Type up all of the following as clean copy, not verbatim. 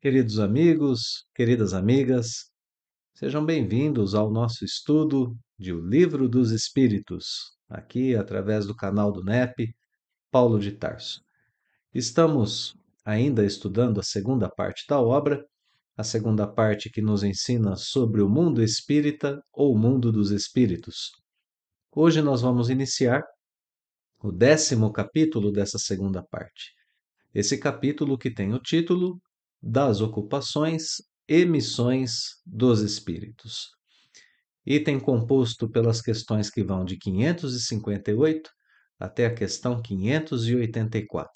Queridos amigos, queridas amigas, sejam bem-vindos ao nosso estudo de O Livro dos Espíritos, aqui através do canal do NEP, Paulo de Tarso. Estamos ainda estudando a segunda parte da obra, a segunda parte que nos ensina sobre o mundo espírita ou o mundo dos espíritos. Hoje nós vamos iniciar o 10º capítulo dessa segunda parte. Esse capítulo que tem o título Das Ocupações e Missões dos Espíritos. Item composto pelas questões que vão de 558 até a questão 584.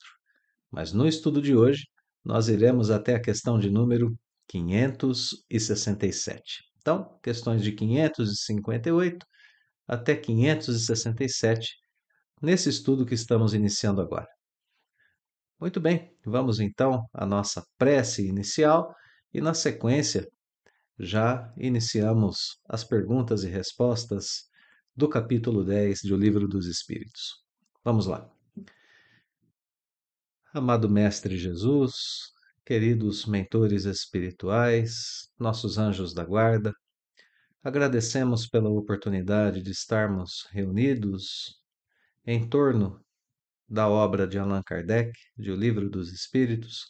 Mas no estudo de hoje, nós iremos até a questão de número 567. Então, questões de 558 até 567, nesse estudo que estamos iniciando agora. Muito bem, vamos então à nossa prece inicial e, na sequência, já iniciamos as perguntas e respostas do capítulo 10 do Livro dos Espíritos. Vamos lá. Amado Mestre Jesus, queridos mentores espirituais, nossos anjos da guarda, agradecemos pela oportunidade de estarmos reunidos em torno da obra de Allan Kardec, de O Livro dos Espíritos,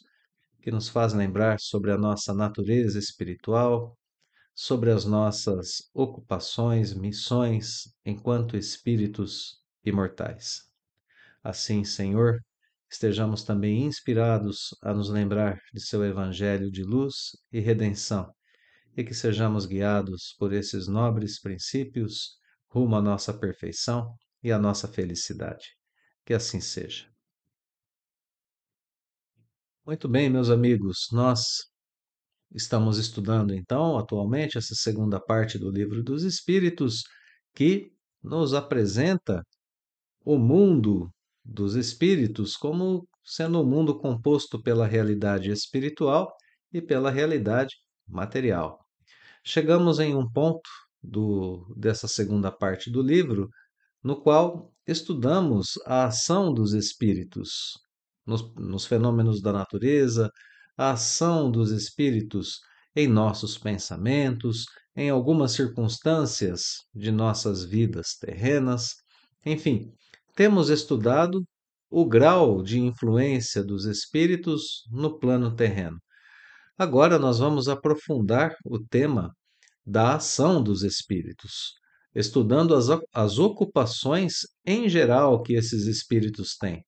que nos faz lembrar sobre a nossa natureza espiritual, sobre as nossas ocupações, missões enquanto espíritos imortais. Assim, Senhor, estejamos também inspirados a nos lembrar de seu Evangelho de luz e redenção, e que sejamos guiados por esses nobres princípios rumo à nossa perfeição e à nossa felicidade. Que assim seja. Muito bem, meus amigos, nós estamos estudando então, atualmente, essa segunda parte do Livro dos Espíritos, que nos apresenta o mundo dos espíritos como sendo um mundo composto pela realidade espiritual e pela realidade material. Chegamos em um ponto dessa segunda parte do livro, no qual estudamos a ação dos espíritos nos fenômenos da natureza, a ação dos espíritos em nossos pensamentos, em algumas circunstâncias de nossas vidas terrenas. Enfim, temos estudado o grau de influência dos espíritos no plano terreno. Agora nós vamos aprofundar o tema da ação dos espíritos, estudando as ocupações em geral que esses espíritos têm.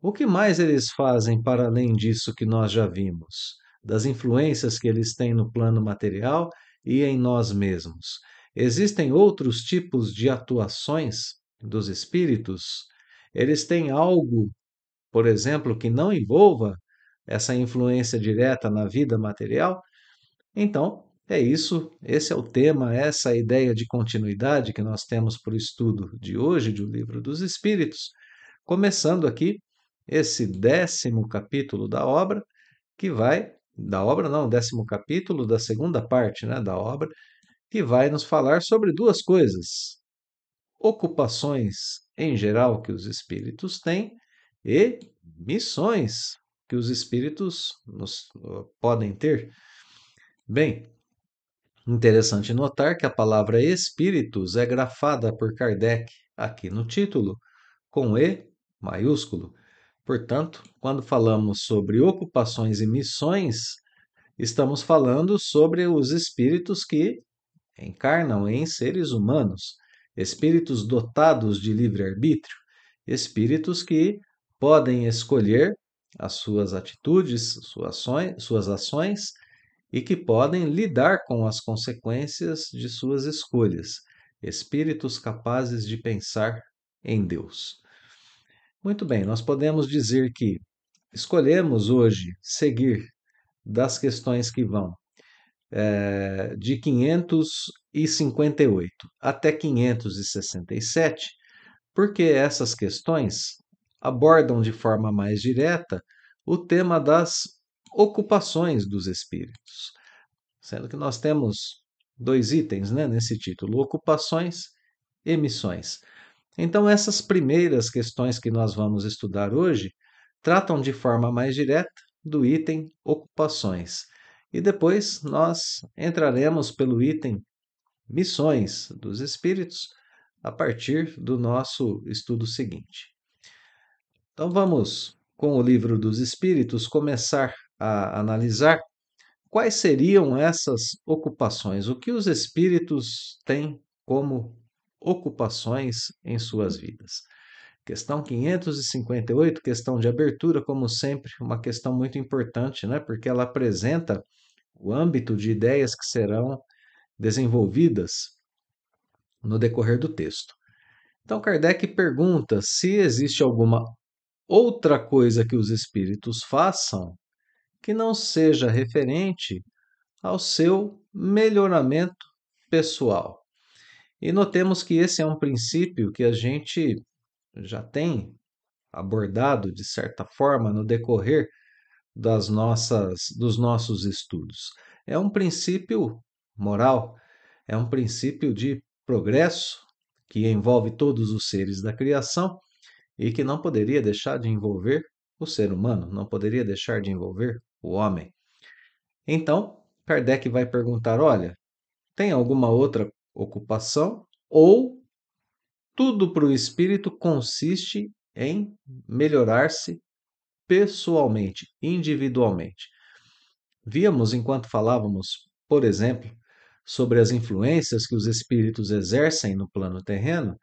O que mais eles fazem para além disso que nós já vimos, das influências que eles têm no plano material e em nós mesmos? Existem outros tipos de atuações dos espíritos? Eles têm algo, por exemplo, que não envolva essa influência direta na vida material? Então, é isso, esse é o tema, essa é a ideia de continuidade que nós temos para o estudo de hoje do Livro dos Espíritos, começando aqui esse 10º capítulo da obra, que vai, da obra não, 10º capítulo da segunda parte, né, da obra, que vai nos falar sobre duas coisas: ocupações em geral que os espíritos têm e missões que os espíritos podem ter. Bem, interessante notar que a palavra espíritos é grafada por Kardec aqui no título com E maiúsculo. Portanto, quando falamos sobre ocupações e missões, estamos falando sobre os espíritos que encarnam em seres humanos, espíritos dotados de livre-arbítrio, espíritos que podem escolher as suas atitudes, suas ações e que podem lidar com as consequências de suas escolhas, espíritos capazes de pensar em Deus. Muito bem, nós podemos dizer que escolhemos hoje seguir das questões que vão de 558 até 567, porque essas questões abordam de forma mais direta o tema das ocupações dos espíritos, sendo que nós temos dois itens, né, nesse título: ocupações e missões. Então, essas primeiras questões que nós vamos estudar hoje tratam de forma mais direta do item ocupações. E depois nós entraremos pelo item missões dos espíritos a partir do nosso estudo seguinte. Então vamos, com o livro dos espíritos, começar a analisar quais seriam essas ocupações, o que os espíritos têm como ocupações em suas vidas. Questão 558, questão de abertura, como sempre, uma questão muito importante, né? Porque ela apresenta o âmbito de ideias que serão desenvolvidas no decorrer do texto. Então, Kardec pergunta se existe alguma outra coisa que os espíritos façam que não seja referente ao seu melhoramento pessoal. E notemos que esse é um princípio que a gente já tem abordado de certa forma no decorrer dos nossos estudos. É um princípio moral, é um princípio de progresso que envolve todos os seres da criação e que não poderia deixar de envolver o ser humano, não poderia deixar de envolver o homem. Então, Kardec vai perguntar: olha, tem alguma outra ocupação? Ou tudo para o espírito consiste em melhorar-se pessoalmente, individualmente? Víamos enquanto falávamos, por exemplo, sobre as influências que os espíritos exercem no plano terreno,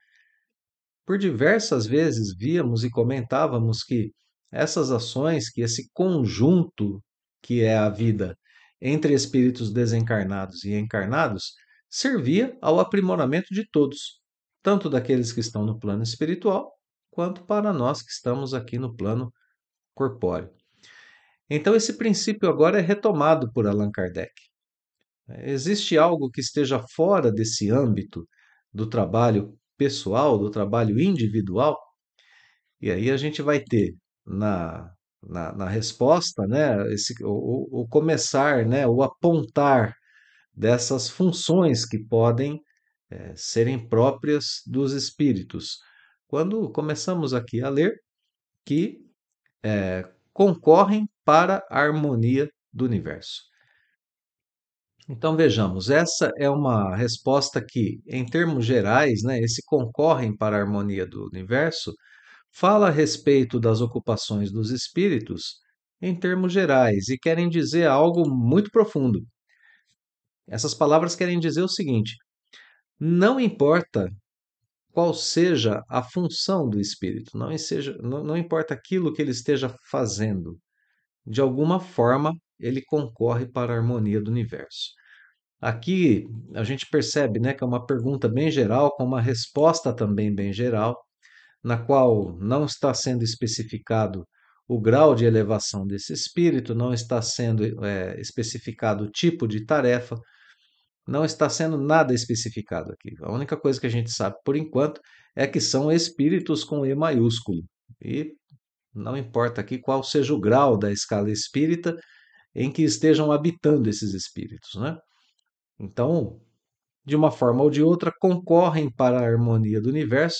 por diversas vezes víamos e comentávamos que essas ações, que esse conjunto que é a vida entre espíritos desencarnados e encarnados, servia ao aprimoramento de todos, tanto daqueles que estão no plano espiritual, quanto para nós que estamos aqui no plano corpóreo. Então, esse princípio agora é retomado por Allan Kardec. Existe algo que esteja fora desse âmbito do trabalho pessoal, do trabalho individual? E aí a gente vai ter na resposta, né, o começar, né, o apontar dessas funções que podem serem próprias dos espíritos. Quando começamos aqui a ler que concorrem para a harmonia do universo. Então vejamos, essa é uma resposta que, em termos gerais, né, esse concorrem para a harmonia do universo, fala a respeito das ocupações dos espíritos em termos gerais e querem dizer algo muito profundo. Essas palavras querem dizer o seguinte: não importa qual seja a função do espírito, não importa aquilo que ele esteja fazendo, de alguma forma ele concorre para a harmonia do universo. Aqui a gente percebe, né, que é uma pergunta bem geral, com uma resposta também bem geral, na qual não está sendo especificado o grau de elevação desse espírito, não está sendo especificado o tipo de tarefa, não está sendo nada especificado aqui. A única coisa que a gente sabe por enquanto é que são espíritos com E maiúsculo. E não importa aqui qual seja o grau da escala espírita em que estejam habitando esses espíritos, né? Então, de uma forma ou de outra, concorrem para a harmonia do universo,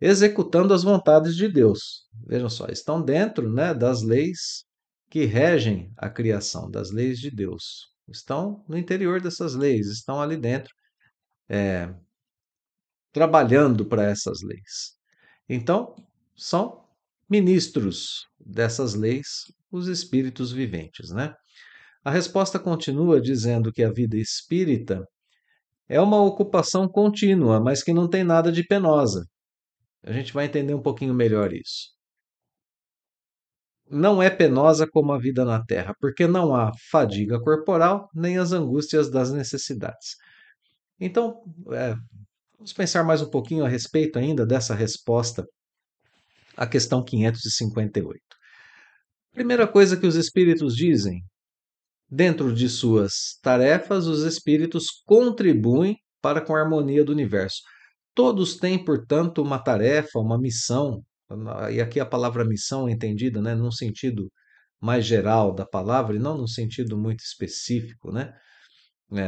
executando as vontades de Deus. Vejam só, estão dentro, né, das leis que regem a criação, das leis de Deus. Estão no interior dessas leis, estão ali dentro, trabalhando para essas leis. Então, são ministros dessas leis, os espíritos viventes, né? A resposta continua dizendo que a vida espírita é uma ocupação contínua, mas que não tem nada de penosa. A gente vai entender um pouquinho melhor isso. Não é penosa como a vida na Terra, porque não há fadiga corporal nem as angústias das necessidades. Então, vamos pensar mais um pouquinho a respeito ainda dessa resposta à questão 558. Primeira coisa que os espíritos dizem: dentro de suas tarefas, os espíritos contribuem para com a harmonia do universo. Todos têm, portanto, uma tarefa, uma missão, e aqui a palavra missão é entendida, né, num sentido mais geral da palavra, e não num sentido muito específico, né?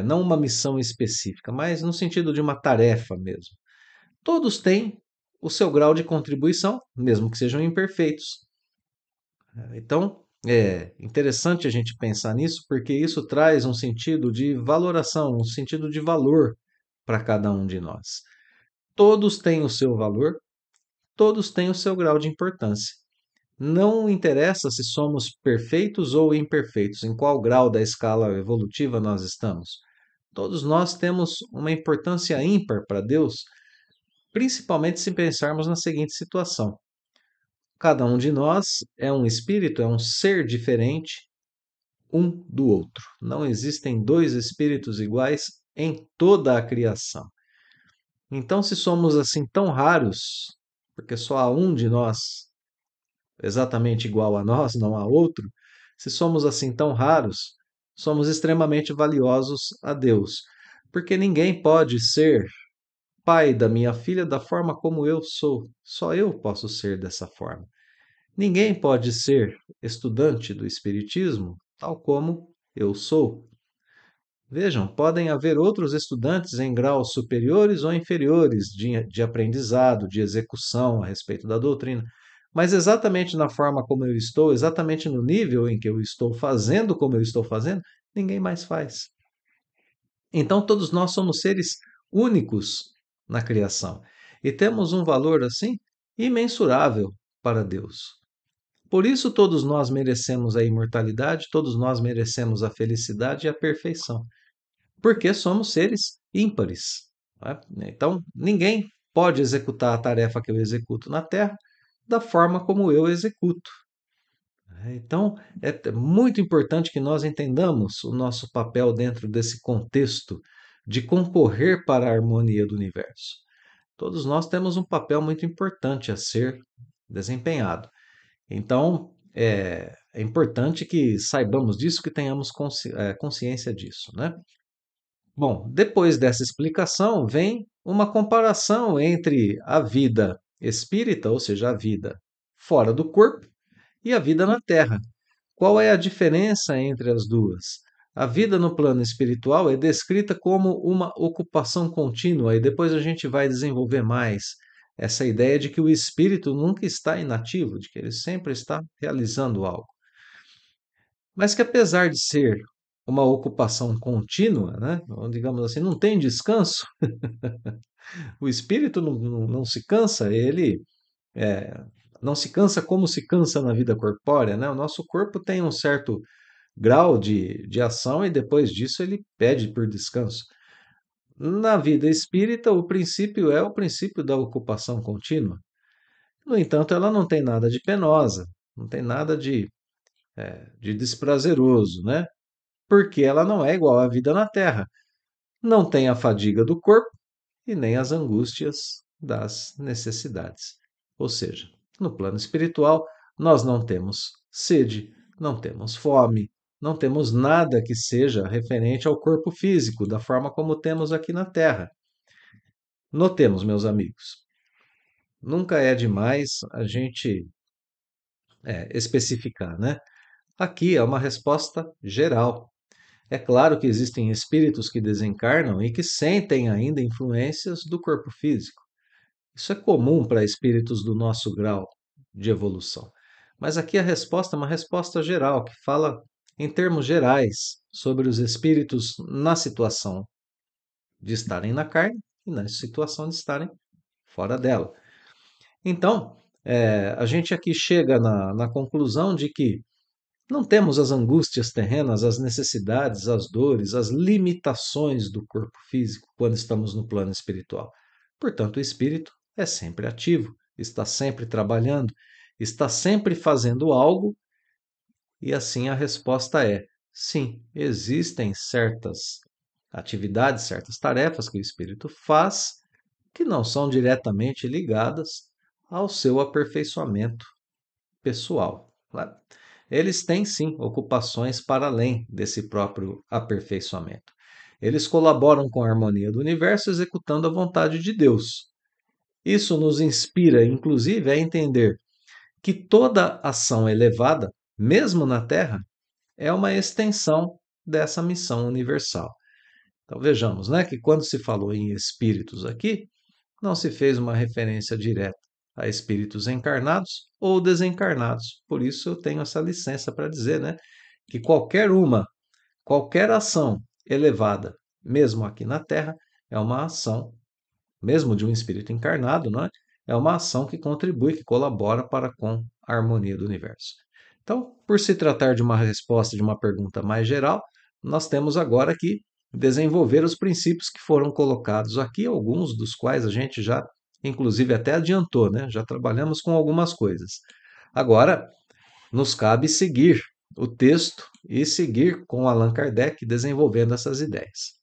Não uma missão específica, mas no sentido de uma tarefa mesmo. Todos têm o seu grau de contribuição, mesmo que sejam imperfeitos. Então, É interessante a gente pensar nisso, porque isso traz um sentido de valoração, um sentido de valor para cada um de nós. Todos têm o seu valor, todos têm o seu grau de importância. Não interessa se somos perfeitos ou imperfeitos, em qual grau da escala evolutiva nós estamos. Todos nós temos uma importância ímpar para Deus, principalmente se pensarmos na seguinte situação: cada um de nós é um espírito, é um ser diferente um do outro. Não existem dois espíritos iguais em toda a criação. Então, se somos assim tão raros, porque só há um de nós exatamente igual a nós, não há outro, se somos assim tão raros, somos extremamente valiosos a Deus, porque ninguém pode ser pai da minha filha da forma como eu sou. Só eu posso ser dessa forma. Ninguém pode ser estudante do Espiritismo tal como eu sou. Vejam, podem haver outros estudantes em graus superiores ou inferiores de aprendizado, de execução a respeito da doutrina, mas exatamente na forma como eu estou, exatamente no nível em que eu estou fazendo como eu estou fazendo, ninguém mais faz. Então, todos nós somos seres únicos na criação e temos um valor assim imensurável para Deus. Por isso, todos nós merecemos a imortalidade, todos nós merecemos a felicidade e a perfeição, porque somos seres ímpares. Né? Então, ninguém pode executar a tarefa que eu executo na Terra da forma como eu executo. Então, é muito importante que nós entendamos o nosso papel dentro desse contexto de concorrer para a harmonia do universo. Todos nós temos um papel muito importante a ser desempenhado. Então, é importante que saibamos disso, que tenhamos consciência disso, né? Bom, depois dessa explicação, vem uma comparação entre a vida espírita, ou seja, a vida fora do corpo, e a vida na Terra. Qual é a diferença entre as duas? A vida no plano espiritual é descrita como uma ocupação contínua, e depois a gente vai desenvolver mais essa ideia de que o espírito nunca está inativo, de que ele sempre está realizando algo. Mas que apesar de ser uma ocupação contínua, né, digamos assim, não tem descanso, o espírito não se cansa, ele é, não se cansa como se cansa na vida corpórea, né? O nosso corpo tem um certo grau de ação e depois disso ele pede por descanso. Na vida espírita, o princípio é o princípio da ocupação contínua. No entanto, ela não tem nada de penosa, não tem nada de desprazeroso, né? Porque ela não é igual à vida na Terra. Não tem a fadiga do corpo e nem as angústias das necessidades. Ou seja, no plano espiritual, nós não temos sede, não temos fome, não temos nada que seja referente ao corpo físico, da forma como temos aqui na Terra. Notemos, meus amigos, nunca é demais a gente especificar, né? Aqui é uma resposta geral. É claro que existem espíritos que desencarnam e que sentem ainda influências do corpo físico. Isso é comum para espíritos do nosso grau de evolução. Mas aqui a resposta é uma resposta geral, que fala em termos gerais sobre os espíritos na situação de estarem na carne e na situação de estarem fora dela. Então, a gente aqui chega na conclusão de que não temos as angústias terrenas, as necessidades, as dores, as limitações do corpo físico quando estamos no plano espiritual. Portanto, o espírito é sempre ativo, está sempre trabalhando, está sempre fazendo algo, e assim a resposta é: sim, existem certas atividades, certas tarefas que o espírito faz que não são diretamente ligadas ao seu aperfeiçoamento pessoal. Claro. Eles têm sim ocupações para além desse próprio aperfeiçoamento. Eles colaboram com a harmonia do universo executando a vontade de Deus. Isso nos inspira, inclusive, a entender que toda ação elevada, mesmo na Terra, é uma extensão dessa missão universal. Então vejamos, né, que quando se falou em espíritos aqui, não se fez uma referência direta a espíritos encarnados ou desencarnados. Por isso eu tenho essa licença para dizer, né, que qualquer ação elevada, mesmo aqui na Terra, é uma ação, mesmo de um espírito encarnado, não é? É uma ação que contribui, que colabora para com a harmonia do universo. Então, por se tratar de uma resposta de uma pergunta mais geral, nós temos agora que desenvolver os princípios que foram colocados aqui, alguns dos quais a gente já, inclusive, até adiantou, né? Já trabalhamos com algumas coisas. Agora, nos cabe seguir o texto e seguir com Allan Kardec desenvolvendo essas ideias.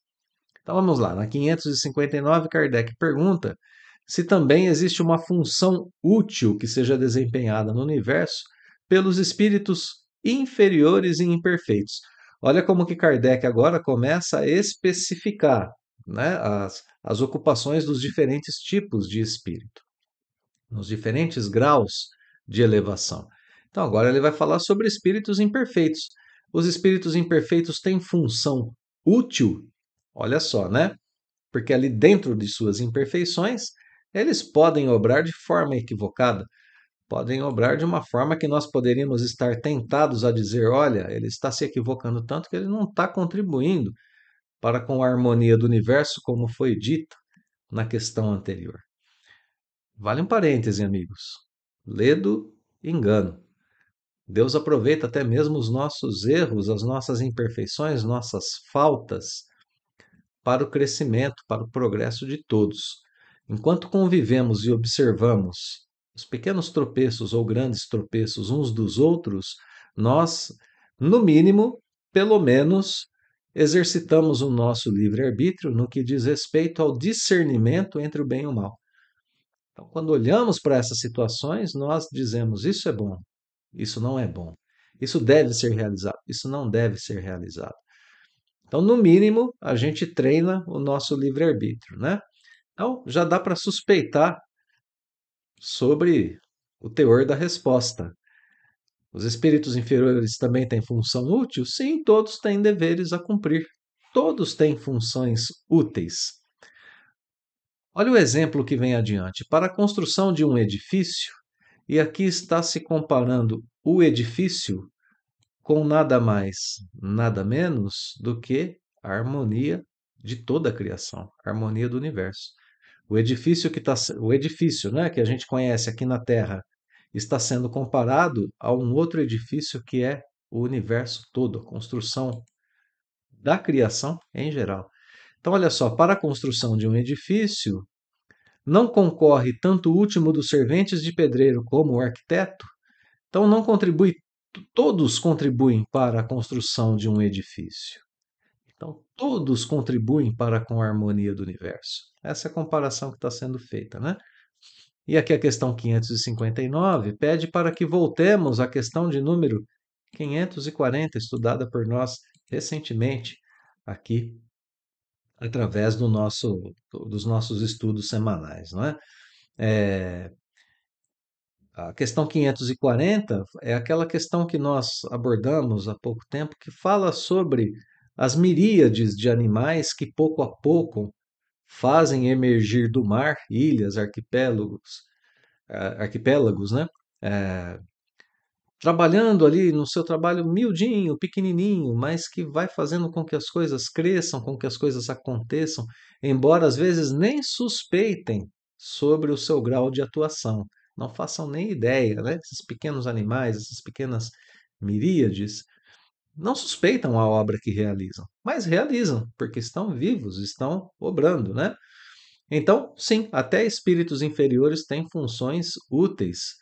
Então vamos lá, na 559, Kardec pergunta se também existe uma função útil que seja desempenhada no universo pelos espíritos inferiores e imperfeitos. Olha como que Kardec agora começa a especificar, né, as ocupações dos diferentes tipos de espírito, nos diferentes graus de elevação. Então agora ele vai falar sobre espíritos imperfeitos. Os espíritos imperfeitos têm função útil? Olha só, né? Porque ali dentro de suas imperfeições, eles podem obrar de forma equivocada, podem obrar de uma forma que nós poderíamos estar tentados a dizer: olha, ele está se equivocando tanto que ele não está contribuindo para com a harmonia do universo, como foi dito na questão anterior. Vale um parêntese, amigos. Ledo engano. Deus aproveita até mesmo os nossos erros, as nossas imperfeições, nossas faltas, para o crescimento, para o progresso de todos. Enquanto convivemos e observamos os pequenos tropeços ou grandes tropeços uns dos outros, nós, no mínimo, pelo menos, exercitamos o nosso livre-arbítrio no que diz respeito ao discernimento entre o bem e o mal. Então, quando olhamos para essas situações, nós dizemos: isso é bom, isso não é bom, isso deve ser realizado, isso não deve ser realizado. Então, no mínimo, a gente treina o nosso livre-arbítrio, né? Então, já dá para suspeitar sobre o teor da resposta. Os espíritos inferiores também têm função útil? Sim, todos têm deveres a cumprir. Todos têm funções úteis. Olha o exemplo que vem adiante. Para a construção de um edifício, e aqui está se comparando o edifício com nada mais, nada menos do que a harmonia de toda a criação, a harmonia do universo. O edifício, né, que a gente conhece aqui na Terra, está sendo comparado a um outro edifício que é o universo todo, a construção da criação em geral. Então, olha só, para a construção de um edifício, não concorre tanto o último dos serventes de pedreiro como o arquiteto, então não contribui, todos contribuem para a construção de um edifício. Então, todos contribuem para com a harmonia do universo. Essa é a comparação que está sendo feita, né? E aqui a questão 559 pede para que voltemos à questão de número 540, estudada por nós recentemente aqui, através dos nossos estudos semanais, não é? A questão 540 é aquela questão que nós abordamos há pouco tempo, que fala sobre as miríades de animais que pouco a pouco fazem emergir do mar ilhas, arquipélagos, né? Eh, Trabalhando ali no seu trabalho miudinho, pequenininho, mas que vai fazendo com que as coisas cresçam, com que as coisas aconteçam, embora às vezes nem suspeitem sobre o seu grau de atuação. Não façam nem ideia, né? Esses pequenos animais, essas pequenas miríades, não suspeitam a obra que realizam, mas realizam, porque estão vivos, estão obrando, né? Então, sim, até espíritos inferiores têm funções úteis.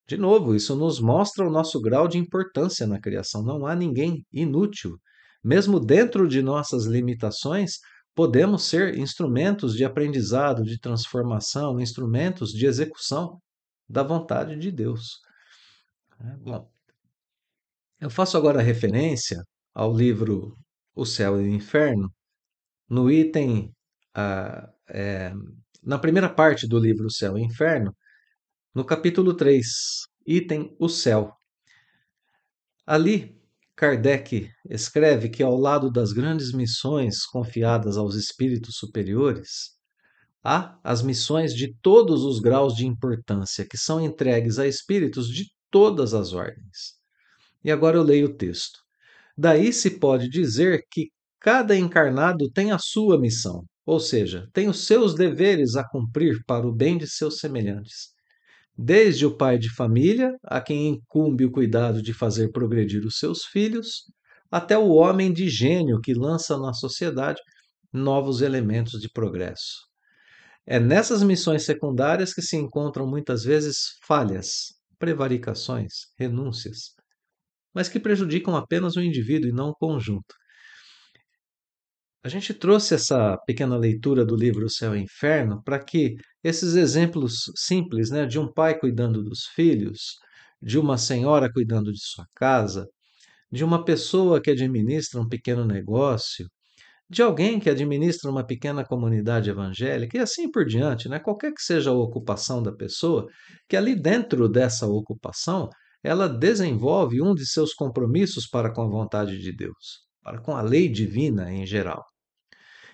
De novo, isso nos mostra o nosso grau de importância na criação. Não há ninguém inútil. Mesmo dentro de nossas limitações, podemos ser instrumentos de aprendizado, de transformação, instrumentos de execução da vontade de Deus. Bom, eu faço agora referência ao livro O Céu e o Inferno, no item, ah, é, na primeira parte do livro O Céu e o Inferno, no capítulo 3, item O Céu. Ali, Kardec escreve que, ao lado das grandes missões confiadas aos espíritos superiores, Há as missões de todos os graus de importância que são entregues a espíritos de todas as ordens. E agora eu leio o texto. Daí se pode dizer que cada encarnado tem a sua missão, ou seja, tem os seus deveres a cumprir para o bem de seus semelhantes. Desde o pai de família, a quem incumbe o cuidado de fazer progredir os seus filhos, até o homem de gênio que lança na sociedade novos elementos de progresso. É nessas missões secundárias que se encontram muitas vezes falhas, prevaricações, renúncias, mas que prejudicam apenas o indivíduo e não o conjunto. A gente trouxe essa pequena leitura do livro O Céu e o Inferno para que esses exemplos simples, né, de um pai cuidando dos filhos, de uma senhora cuidando de sua casa, de uma pessoa que administra um pequeno negócio, de alguém que administra uma pequena comunidade evangélica e assim por diante, né? Qualquer que seja a ocupação da pessoa, que ali dentro dessa ocupação ela desenvolve um de seus compromissos para com a vontade de Deus, para com a lei divina em geral.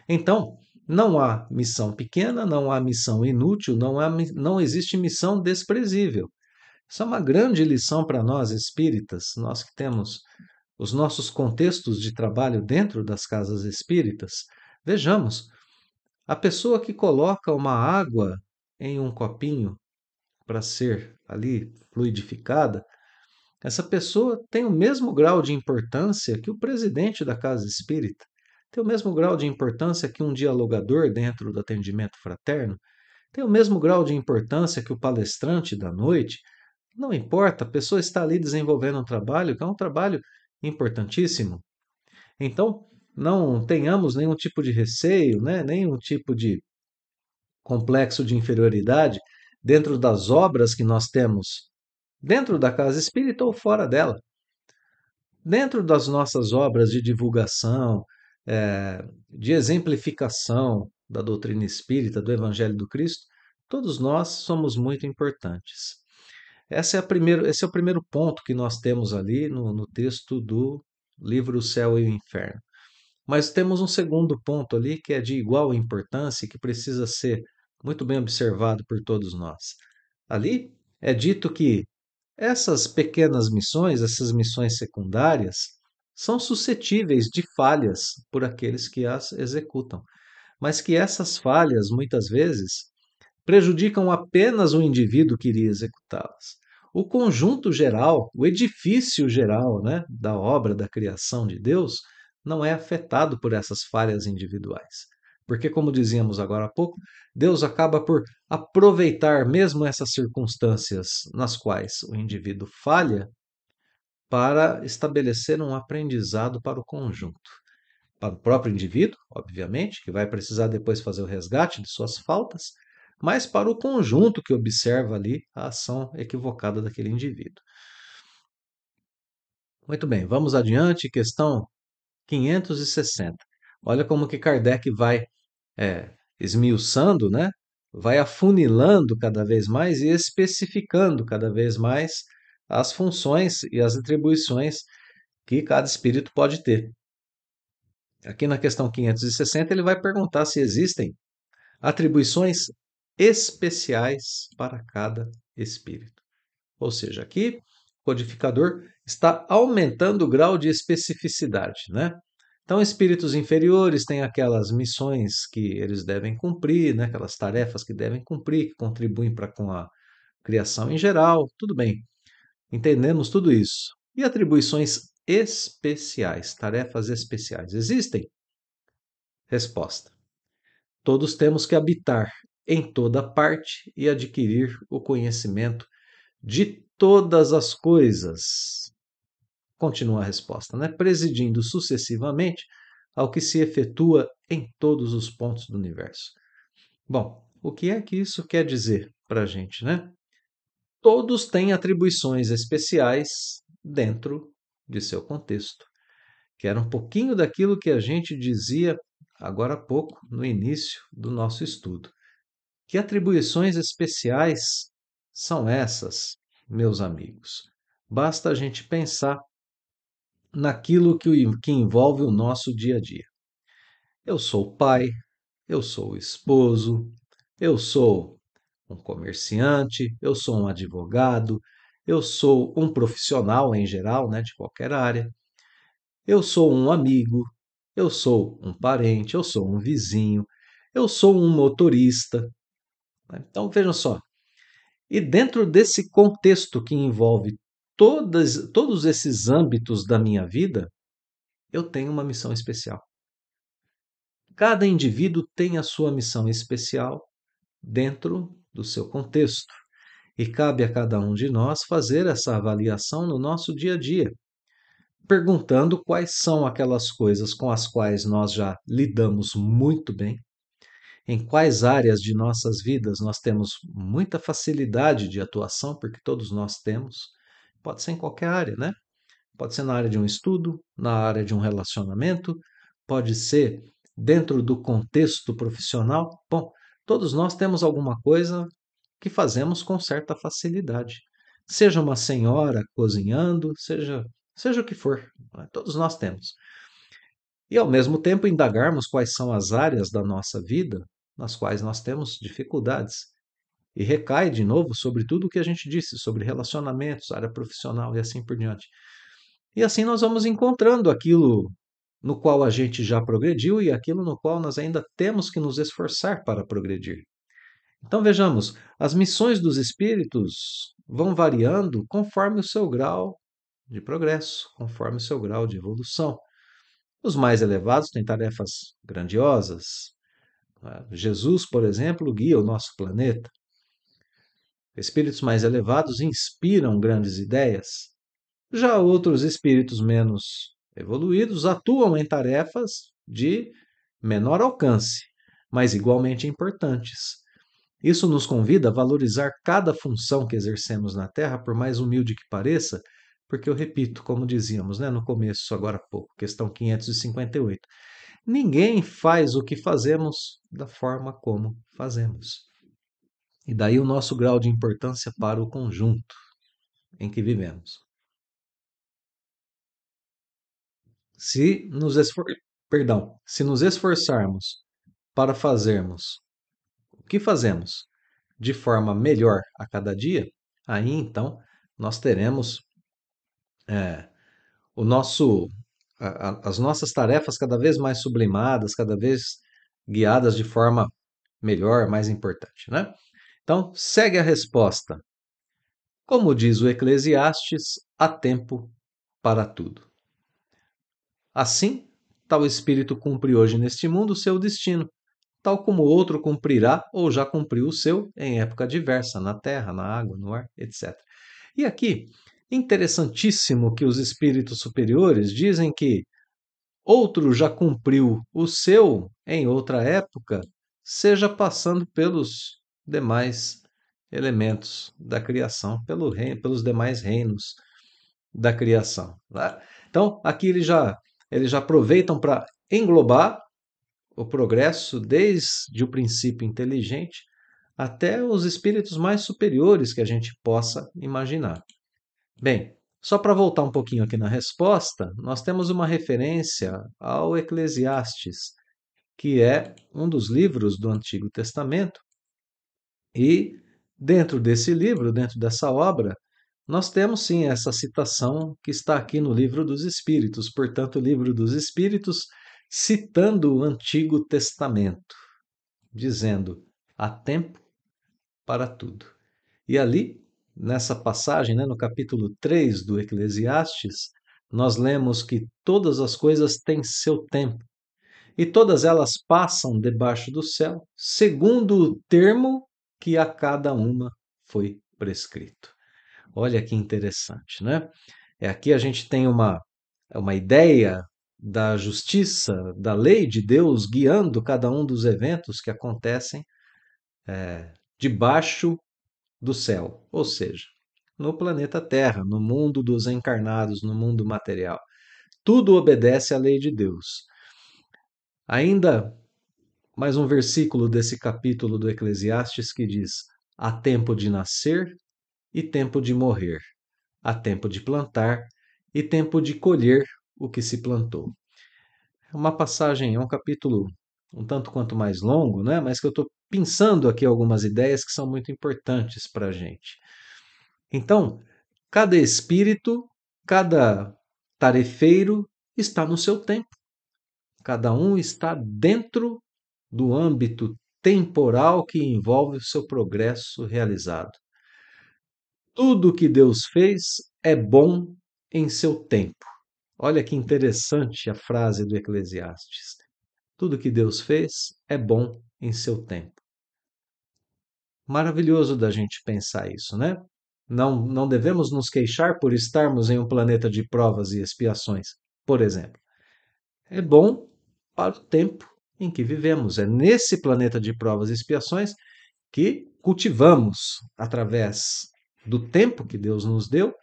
Então, não há missão pequena, não há missão inútil, não existe missão desprezível. Isso é uma grande lição para nós espíritas, nós que temos os nossos contextos de trabalho dentro das casas espíritas. Vejamos, a pessoa que coloca uma água em um copinho para ser ali fluidificada, essa pessoa tem o mesmo grau de importância que o presidente da casa espírita, tem o mesmo grau de importância que um dialogador dentro do atendimento fraterno, tem o mesmo grau de importância que o palestrante da noite. Não importa, a pessoa está ali desenvolvendo um trabalho que é um trabalho importantíssimo. Então, não tenhamos nenhum tipo de receio, né? Nenhum tipo de complexo de inferioridade dentro das obras que nós temos dentro da casa espírita ou fora dela. Dentro das nossas obras de divulgação, de exemplificação da doutrina espírita, do Evangelho do Cristo, todos nós somos muito importantes. Esse é o primeiro ponto que nós temos ali no texto do livro O Céu e o Inferno. Mas temos um segundo ponto ali que é de igual importância e que precisa ser muito bem observado por todos nós. Ali é dito que essas pequenas missões, essas missões secundárias, são suscetíveis de falhas por aqueles que as executam, mas que essas falhas, muitas vezes, prejudicam apenas o indivíduo que iria executá-las. O conjunto geral, o edifício geral, né, da obra da criação de Deus não é afetado por essas falhas individuais. Porque, como dizíamos agora há pouco, Deus acaba por aproveitar mesmo essas circunstâncias nas quais o indivíduo falha para estabelecer um aprendizado para o conjunto. Para o próprio indivíduo, obviamente, que vai precisar depois fazer o resgate de suas faltas, mas para o conjunto que observa ali a ação equivocada daquele indivíduo. Muito bem, vamos adiante, questão 560. Olha como que Kardec vai esmiuçando, né? Vai afunilando cada vez mais e especificando cada vez mais as funções e as atribuições que cada espírito pode ter. Aqui na questão 560 ele vai perguntar se existem atribuições especiais para cada espírito. Ou seja, aqui o codificador está aumentando o grau de especificidade, né? Então, espíritos inferiores têm aquelas missões que eles devem cumprir, né? Aquelas tarefas que devem cumprir, que contribuem para com a criação em geral. Tudo bem, entendemos tudo isso. E atribuições especiais, tarefas especiais, existem? Resposta: todos temos que habitar em toda parte e adquirir o conhecimento de todas as coisas. Continua a resposta, né? Presidindo sucessivamente ao que se efetua em todos os pontos do universo. Bom, o que é que isso quer dizer para a gente, né? Todos têm atribuições especiais dentro de seu contexto, que era um pouquinho daquilo que a gente dizia agora há pouco, no início do nosso estudo. Que atribuições especiais são essas, meus amigos? Basta a gente pensar naquilo que envolve o nosso dia a dia. Eu sou pai, eu sou esposo, Eu sou um comerciante, eu sou um advogado, eu sou um profissional em geral, né, de qualquer área. Eu sou um amigo, eu sou um parente, eu sou um vizinho, eu sou um motorista, né? Então vejam só, e dentro desse contexto que envolve todos esses âmbitos da minha vida, eu tenho uma missão especial. Cada indivíduo tem a sua missão especial dentro do seu contexto. E cabe a cada um de nós fazer essa avaliação no nosso dia a dia, perguntando quais são aquelas coisas com as quais nós já lidamos muito bem, em quais áreas de nossas vidas nós temos muita facilidade de atuação, porque todos nós temos, pode ser em qualquer área, né? Pode ser na área de um estudo, na área de um relacionamento, pode ser dentro do contexto profissional. Bom, todos nós temos alguma coisa que fazemos com certa facilidade. Seja uma senhora cozinhando, seja o que for, né? Todos nós temos. E ao mesmo tempo indagarmos quais são as áreas da nossa vida nas quais nós temos dificuldades. E recai de novo sobre tudo o que a gente disse, sobre relacionamentos, área profissional e assim por diante. E assim nós vamos encontrando aquilo no qual a gente já progrediu e aquilo no qual nós ainda temos que nos esforçar para progredir. Então vejamos, as missões dos espíritos vão variando conforme o seu grau de progresso, conforme o seu grau de evolução. Os mais elevados têm tarefas grandiosas. Jesus, por exemplo, guia o nosso planeta. Espíritos mais elevados inspiram grandes ideias. Já outros espíritos menos evoluídos atuam em tarefas de menor alcance, mas igualmente importantes. Isso nos convida a valorizar cada função que exercemos na Terra, por mais humilde que pareça, porque eu repito, como dizíamos, né, no começo, agora há pouco, questão 558. Ninguém faz o que fazemos da forma como fazemos. E daí o nosso grau de importância para o conjunto em que vivemos. Se nos, esfor... Se nos esforçarmos para fazermos o que fazemos de forma melhor a cada dia, aí então nós teremos é, o nosso, as nossas tarefas cada vez mais sublimadas, cada vez guiadas de forma melhor, mais importante, né? Então, segue a resposta. Como diz o Eclesiastes, há tempo para tudo. Assim, tal espírito cumpre hoje neste mundo o seu destino, tal como outro cumprirá ou já cumpriu o seu em época diversa, na terra, na água, no ar, etc. E aqui, interessantíssimo que os espíritos superiores dizem que outro já cumpriu o seu em outra época, seja passando pelos demais elementos da criação, pelos demais reinos da criação, né? Então, aqui eles já aproveitam para englobar o progresso desde o princípio inteligente até os espíritos mais superiores que a gente possa imaginar. Bem, só para voltar um pouquinho aqui na resposta, nós temos uma referência ao Eclesiastes, que é um dos livros do Antigo Testamento, e dentro desse livro, dentro dessa obra, nós temos sim essa citação que está aqui no Livro dos Espíritos, portanto, o Livro dos Espíritos citando o Antigo Testamento, dizendo: há tempo para tudo. E ali, nessa passagem, né, no capítulo 3 do Eclesiastes, nós lemos que todas as coisas têm seu tempo e todas elas passam debaixo do céu, segundo o termo que a cada uma foi prescrito. Olha que interessante, né? Aqui a gente tem uma ideia da justiça, da lei de Deus guiando cada um dos eventos que acontecem debaixo do céu, ou seja, no planeta Terra, no mundo dos encarnados, no mundo material. Tudo obedece à lei de Deus. Ainda mais um versículo desse capítulo do Eclesiastes que diz: há tempo de nascer e tempo de morrer, há tempo de plantar e tempo de colher o que se plantou. É uma passagem, é um capítulo um tanto quanto mais longo, né? Mas que eu estou pensando aqui algumas ideias que são muito importantes para a gente. Então, cada espírito, cada tarefeiro está no seu tempo. Cada um está dentro do âmbito temporal que envolve o seu progresso realizado. Tudo que Deus fez é bom em seu tempo. Olha que interessante a frase do Eclesiastes. Tudo que Deus fez é bom em seu tempo. Maravilhoso da gente pensar isso, né? Não devemos nos queixar por estarmos em um planeta de provas e expiações, por exemplo. É bom para o tempo em que vivemos. É nesse planeta de provas e expiações que cultivamos, através do tempo que Deus nos deu,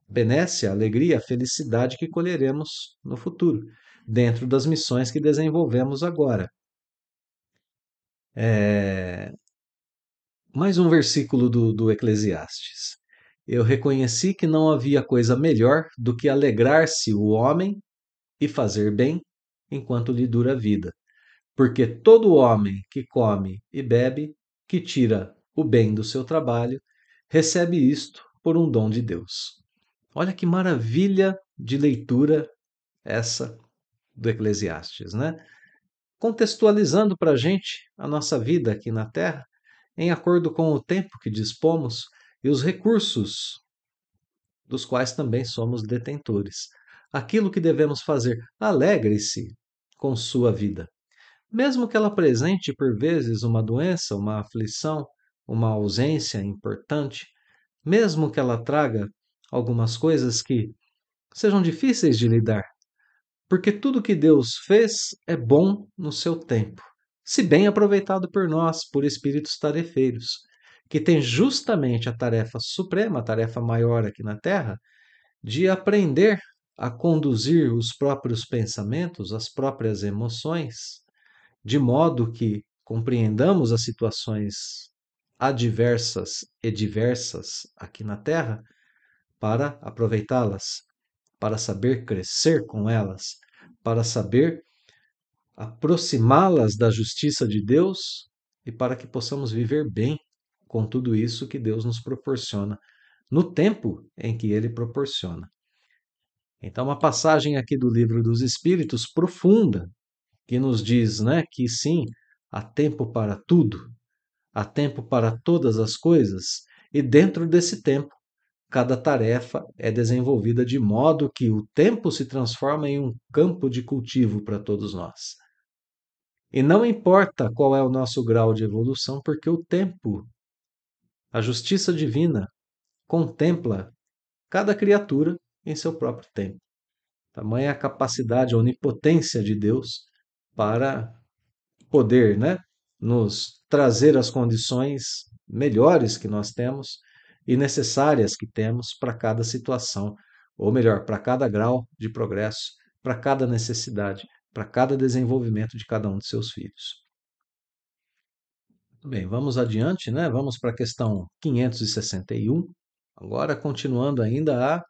benesse, a alegria, a felicidade que colheremos no futuro, dentro das missões que desenvolvemos agora. Mais um versículo do Eclesiastes. Eu reconheci que não havia coisa melhor do que alegrar-se o homem e fazer bem enquanto lhe dura a vida. Porque todo homem que come e bebe, que tira o bem do seu trabalho, recebe isto por um dom de Deus. Olha que maravilha de leitura essa do Eclesiastes, né? Contextualizando para a gente a nossa vida aqui na Terra, em acordo com o tempo que dispomos e os recursos dos quais também somos detentores. Aquilo que devemos fazer, alegre-se com sua vida. Mesmo que ela apresente por vezes uma doença, uma aflição, uma ausência importante, mesmo que ela traga algumas coisas que sejam difíceis de lidar, porque tudo que Deus fez é bom no seu tempo, se bem aproveitado por nós, por espíritos tarefeiros, que têm justamente a tarefa suprema, a tarefa maior aqui na Terra, de aprender a conduzir os próprios pensamentos, as próprias emoções, de modo que compreendamos as situações adversas e diversas aqui na Terra para aproveitá-las, para saber crescer com elas, para saber aproximá-las da justiça de Deus e para que possamos viver bem com tudo isso que Deus nos proporciona, no tempo em que Ele proporciona. Então, uma passagem aqui do Livro dos Espíritos profunda, que nos diz, né, que sim, há tempo para tudo, há tempo para todas as coisas, e dentro desse tempo, cada tarefa é desenvolvida de modo que o tempo se transforma em um campo de cultivo para todos nós. E não importa qual é o nosso grau de evolução, porque o tempo, a justiça divina, contempla cada criatura em seu próprio tempo. Tamanha a capacidade, a onipotência de Deus para poder, né, nos trazer as condições melhores que nós temos e necessárias que temos para cada situação, ou melhor, para cada grau de progresso, para cada necessidade, para cada desenvolvimento de cada um de seus filhos. Bem, vamos adiante, né? Vamos para a questão 561. Agora, continuando ainda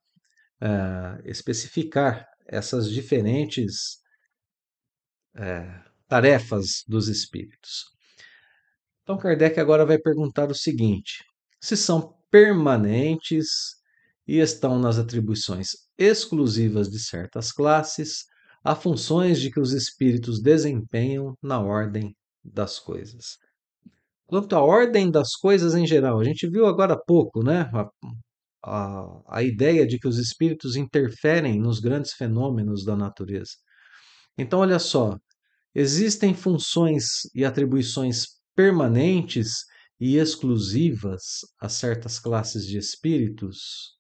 a especificar essas diferentes tarefas dos espíritos. Então, Kardec agora vai perguntar o seguinte: se são permanentes e estão nas atribuições exclusivas de certas classes, há funções de que os espíritos desempenham na ordem das coisas. Quanto à ordem das coisas em geral, a gente viu agora há pouco, né? A ideia de que os espíritos interferem nos grandes fenômenos da natureza. Então, olha só, existem funções e atribuições permanentes e exclusivas a certas classes de espíritos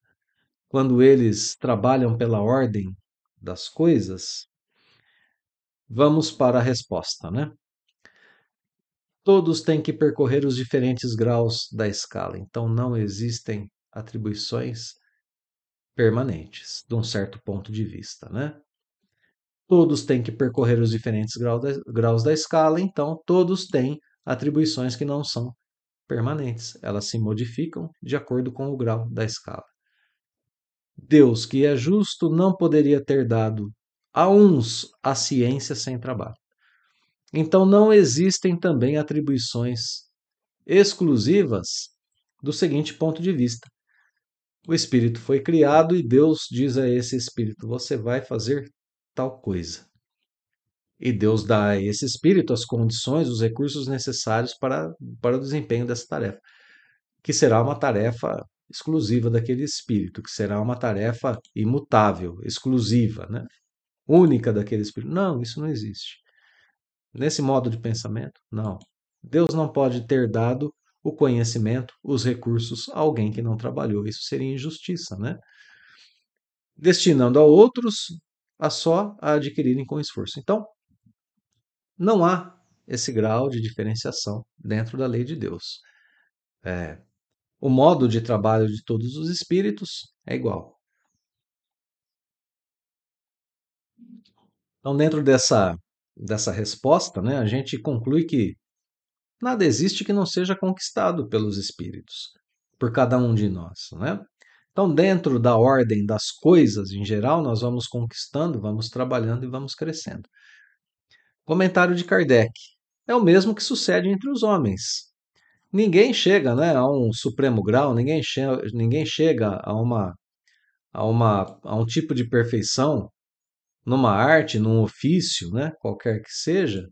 quando eles trabalham pela ordem das coisas? Vamos para a resposta, né? Todos têm que percorrer os diferentes graus da escala, então não existem atribuições permanentes, de um certo ponto de vista, né? Todos têm que percorrer os diferentes graus da escala, então todos têm atribuições que não são permanentes, elas se modificam de acordo com o grau da escala. Deus, que é justo, não poderia ter dado a uns a ciência sem trabalho. Então não existem também atribuições exclusivas do seguinte ponto de vista: o espírito foi criado e Deus diz a esse espírito: você vai fazer tal coisa. E Deus dá a esse espírito as condições, os recursos necessários para o desempenho dessa tarefa, que será uma tarefa exclusiva daquele espírito, que será uma tarefa imutável, exclusiva, né? Única daquele espírito. Não, isso não existe. Nesse modo de pensamento, não. Deus não pode ter dado o conhecimento, os recursos a alguém que não trabalhou. Isso seria injustiça, né? Destinando a outros a só a adquirirem com esforço. Então, não há esse grau de diferenciação dentro da lei de Deus. O modo de trabalho de todos os espíritos é igual. Então, dentro dessa resposta, né, a gente conclui que nada existe que não seja conquistado pelos espíritos, por cada um de nós, né? Então, dentro da ordem das coisas em geral, nós vamos conquistando, vamos trabalhando e vamos crescendo. Comentário de Kardec. É o mesmo que sucede entre os homens. Ninguém chega, né, a um supremo grau, ninguém chega a um tipo de perfeição numa arte, num ofício, né, qualquer que seja,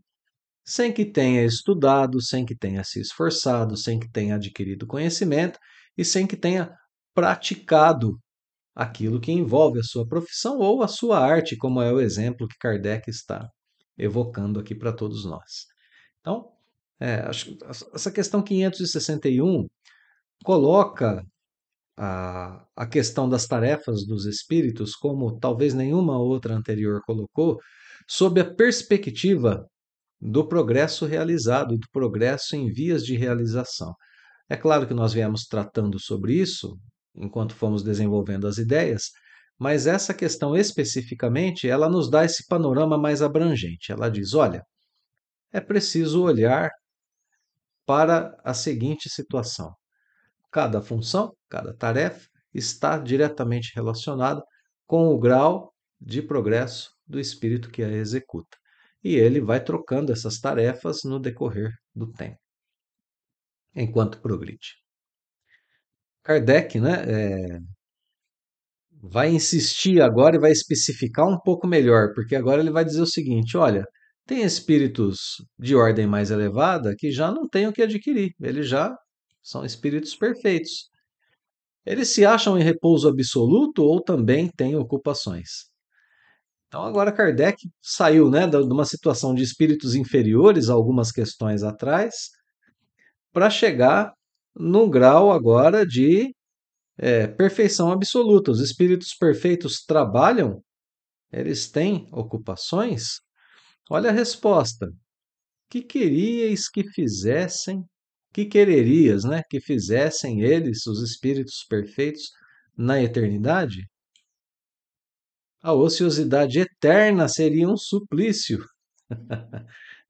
sem que tenha estudado, sem que tenha se esforçado, sem que tenha adquirido conhecimento e sem que tenha praticado aquilo que envolve a sua profissão ou a sua arte, como é o exemplo que Kardec está evocando aqui para todos nós. Então, acho que essa questão 561 coloca a questão das tarefas dos espíritos, como talvez nenhuma outra anterior colocou, sob a perspectiva do progresso realizado e do progresso em vias de realização. É claro que nós viemos tratando sobre isso enquanto fomos desenvolvendo as ideias, mas essa questão especificamente, ela nos dá esse panorama mais abrangente. Ela diz, olha, é preciso olhar para a seguinte situação. Cada função, cada tarefa está diretamente relacionada com o grau de progresso do espírito que a executa. E ele vai trocando essas tarefas no decorrer do tempo, enquanto progride. Kardec, né, vai insistir agora e vai especificar um pouco melhor, porque agora ele vai dizer o seguinte: olha, tem espíritos de ordem mais elevada que já não têm o que adquirir, eles já são espíritos perfeitos. Eles se acham em repouso absoluto ou também têm ocupações? Então agora Kardec saiu, né, de uma situação de espíritos inferiores algumas questões atrás para chegar num grau agora de perfeição absoluta. Os espíritos perfeitos trabalham? Eles têm ocupações? Olha a resposta. Que queríeis que fizessem, que quererias, né, que fizessem eles, os espíritos perfeitos, na eternidade? A ociosidade eterna seria um suplício.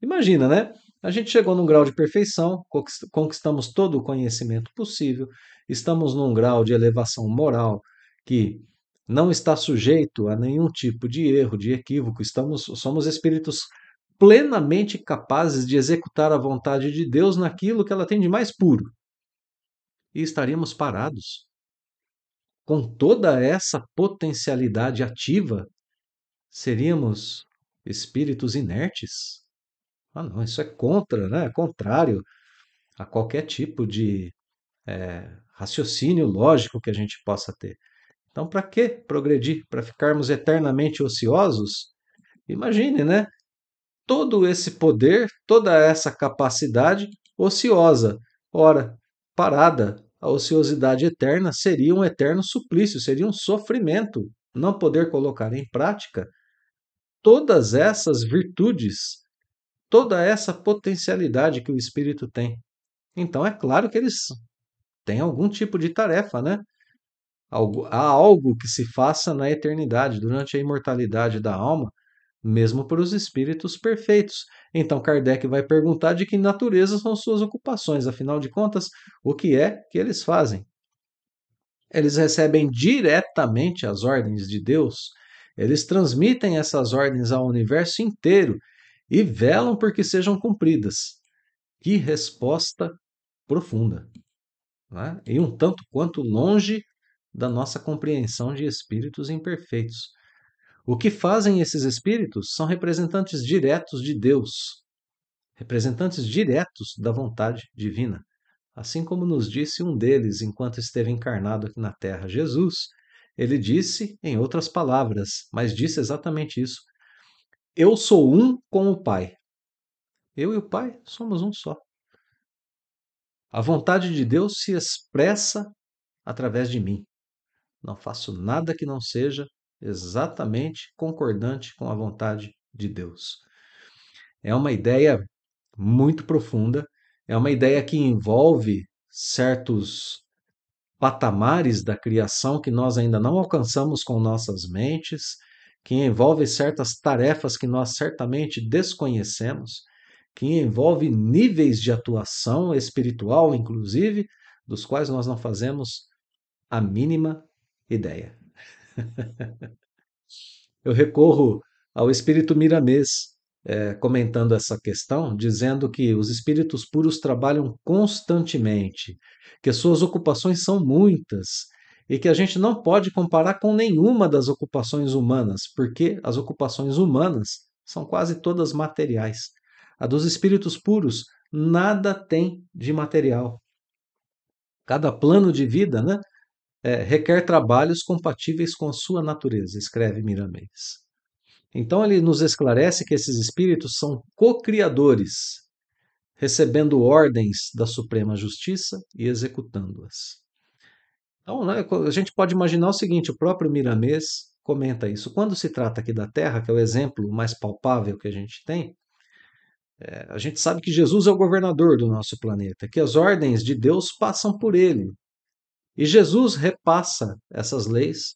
Imagina, né? A gente chegou num grau de perfeição, conquistamos todo o conhecimento possível, estamos num grau de elevação moral que não está sujeito a nenhum tipo de erro, de equívoco, somos espíritos plenamente capazes de executar a vontade de Deus naquilo que ela tem de mais puro. E estaríamos parados. Com toda essa potencialidade ativa, seríamos espíritos inertes? Ah, não, isso é contra, né? É contrário a qualquer tipo de raciocínio lógico que a gente possa ter. Então, para que progredir? Para ficarmos eternamente ociosos? Imagine, né? Todo esse poder, toda essa capacidade ociosa. Ora, parada, a ociosidade eterna seria um eterno suplício, seria um sofrimento. Não poder colocar em prática todas essas virtudes, toda essa potencialidade que o espírito tem. Então é claro que eles têm algum tipo de tarefa, né? Há algo que se faça na eternidade, durante a imortalidade da alma, mesmo para os espíritos perfeitos. Então Kardec vai perguntar de que natureza são suas ocupações, afinal de contas, o que é que eles fazem? Eles recebem diretamente as ordens de Deus, eles transmitem essas ordens ao universo inteiro e velam por que sejam cumpridas. Que resposta profunda, né? E um tanto quanto longe da nossa compreensão de espíritos imperfeitos. O que fazem esses espíritos são representantes diretos de Deus, representantes diretos da vontade divina. Assim como nos disse um deles enquanto esteve encarnado aqui na Terra, Jesus, ele disse em outras palavras, mas disse exatamente isso: Eu sou um com o Pai. Eu e o Pai somos um só. A vontade de Deus se expressa através de mim. Não faço nada que não seja exatamente concordante com a vontade de Deus. É uma ideia muito profunda, é uma ideia que envolve certos patamares da criação que nós ainda não alcançamos com nossas mentes, que envolve certas tarefas que nós certamente desconhecemos, que envolve níveis de atuação espiritual, inclusive, dos quais nós não fazemos a mínima ideia. Eu recorro ao espírito Miramês, comentando essa questão, dizendo que os espíritos puros trabalham constantemente, que suas ocupações são muitas e que a gente não pode comparar com nenhuma das ocupações humanas, porque as ocupações humanas são quase todas materiais. A dos espíritos puros nada tem de material. Cada plano de vida, né, requer trabalhos compatíveis com a sua natureza, escreve Miramês. Então ele nos esclarece que esses espíritos são co-criadores, recebendo ordens da Suprema Justiça e executando-as. Então, né, a gente pode imaginar o seguinte: o próprio Miramês comenta isso. Quando se trata aqui da Terra, que é o exemplo mais palpável que a gente tem, a gente sabe que Jesus é o governador do nosso planeta, que as ordens de Deus passam por ele. E Jesus repassa essas leis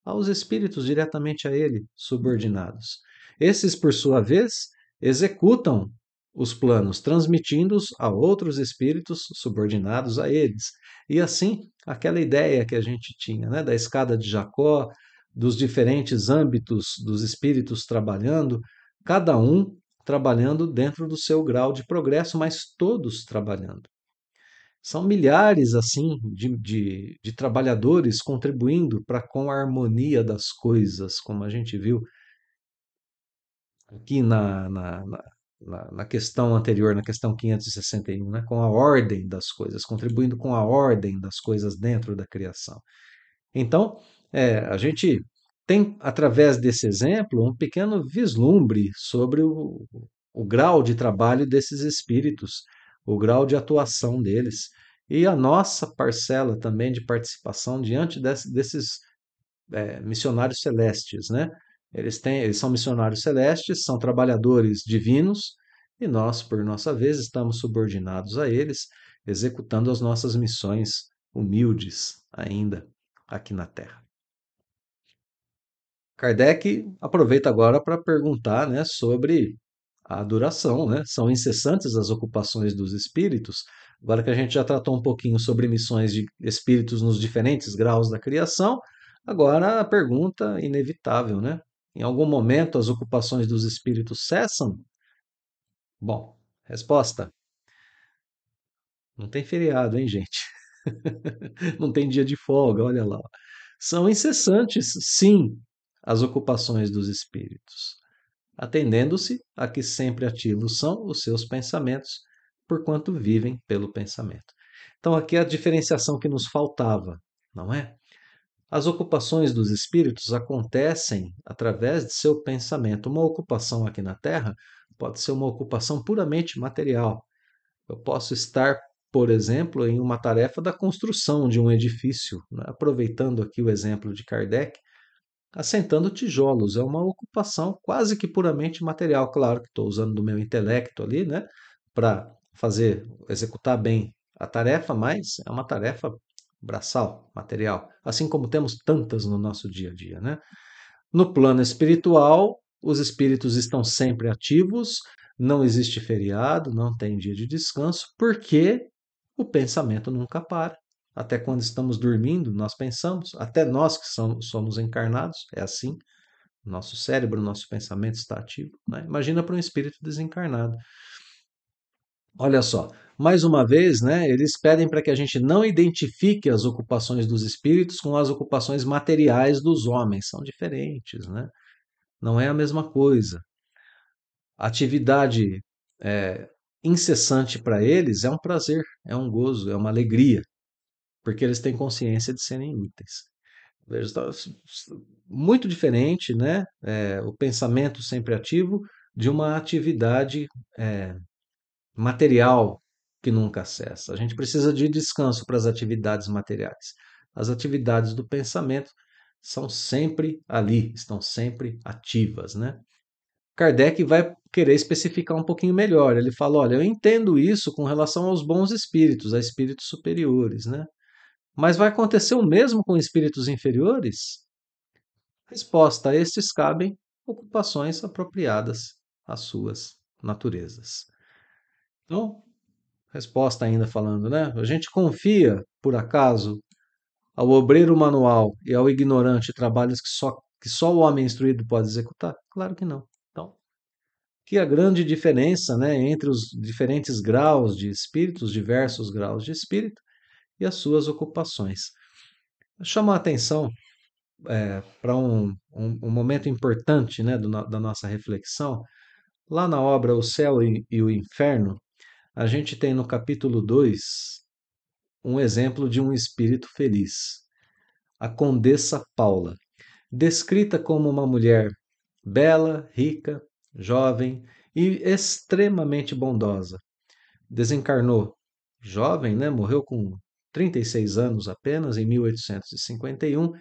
aos espíritos diretamente a ele, subordinados. Esses, por sua vez, executam os planos, transmitindo-os a outros espíritos subordinados a eles. E assim, aquela ideia que a gente tinha, né, da escada de Jacó, dos diferentes âmbitos dos espíritos trabalhando, cada um trabalhando dentro do seu grau de progresso, mas todos trabalhando. São milhares, assim, de trabalhadores contribuindo para com a harmonia das coisas, como a gente viu aqui na questão anterior, na questão 561, né? Com a ordem das coisas, contribuindo com a ordem das coisas dentro da criação. Então, a gente tem, através desse exemplo, um pequeno vislumbre sobre o grau de trabalho desses espíritos, o grau de atuação deles, e a nossa parcela também de participação diante desses missionários celestes, né? Eles são missionários celestes, são trabalhadores divinos, e nós, por nossa vez, estamos subordinados a eles, executando as nossas missões humildes ainda aqui na Terra. Kardec aproveita agora para perguntar, né, sobre a duração, né? São incessantes as ocupações dos espíritos. Agora que a gente já tratou um pouquinho sobre missões de espíritos nos diferentes graus da criação, agora a pergunta inevitável, né? Em algum momento as ocupações dos espíritos cessam? Bom, resposta: não tem feriado, hein, gente? Não tem dia de folga, olha lá. São incessantes, sim, as ocupações dos espíritos, atendendo-se a que sempre ativos são os seus pensamentos, porquanto vivem pelo pensamento. Então, aqui é a diferenciação que nos faltava, não é? As ocupações dos espíritos acontecem através de seu pensamento. Uma ocupação aqui na Terra pode ser uma ocupação puramente material. Eu posso estar, por exemplo, em uma tarefa da construção de um edifício, né? Aproveitando aqui o exemplo de Kardec, assentando tijolos. É uma ocupação quase que puramente material. Claro que estou usando do meu intelecto ali, né, para executar bem a tarefa, mas é uma tarefa braçal, material. Assim como temos tantas no nosso dia a dia, né? No plano espiritual, os espíritos estão sempre ativos, não existe feriado, não tem dia de descanso, porque o pensamento nunca para. Até quando estamos dormindo, nós pensamos, até nós que somos encarnados, é assim. Nosso cérebro, nosso pensamento está ativo, né? Imagina para um espírito desencarnado. Olha só, mais uma vez, né, eles pedem para que a gente não identifique as ocupações dos espíritos com as ocupações materiais dos homens. São diferentes, né? Não é a mesma coisa. Atividade é, incessante para eles é um prazer, é um gozo, é uma alegria, porque eles têm consciência de serem úteis. Veja, tá muito diferente, né? O pensamento sempre ativo de uma atividade é, material que nunca cessa. A gente precisa de descanso para as atividades materiais. As atividades do pensamento são sempre ali, estão sempre ativas, né? Kardec vai querer especificar um pouquinho melhor. Ele fala: olha, eu entendo isso com relação aos bons espíritos, a espíritos superiores, né? Mas vai acontecer o mesmo com espíritos inferiores? Resposta: a estes cabem ocupações apropriadas às suas naturezas. Então, resposta ainda falando, né? A gente confia, por acaso, ao obreiro manual e ao ignorante trabalhos que só o homem instruído pode executar? Claro que não. Então, que a grande diferença, né, entre os diferentes graus de espírito, os diversos graus de espírito e as suas ocupações. Chama a atenção para um momento importante, né, da nossa reflexão. Lá na obra O Céu e o Inferno, a gente tem no capítulo 2 um exemplo de um espírito feliz, a Condessa Paula, descrita como uma mulher bela, rica, jovem e extremamente bondosa. Desencarnou jovem, né? Morreu com 36 anos apenas, em 1851,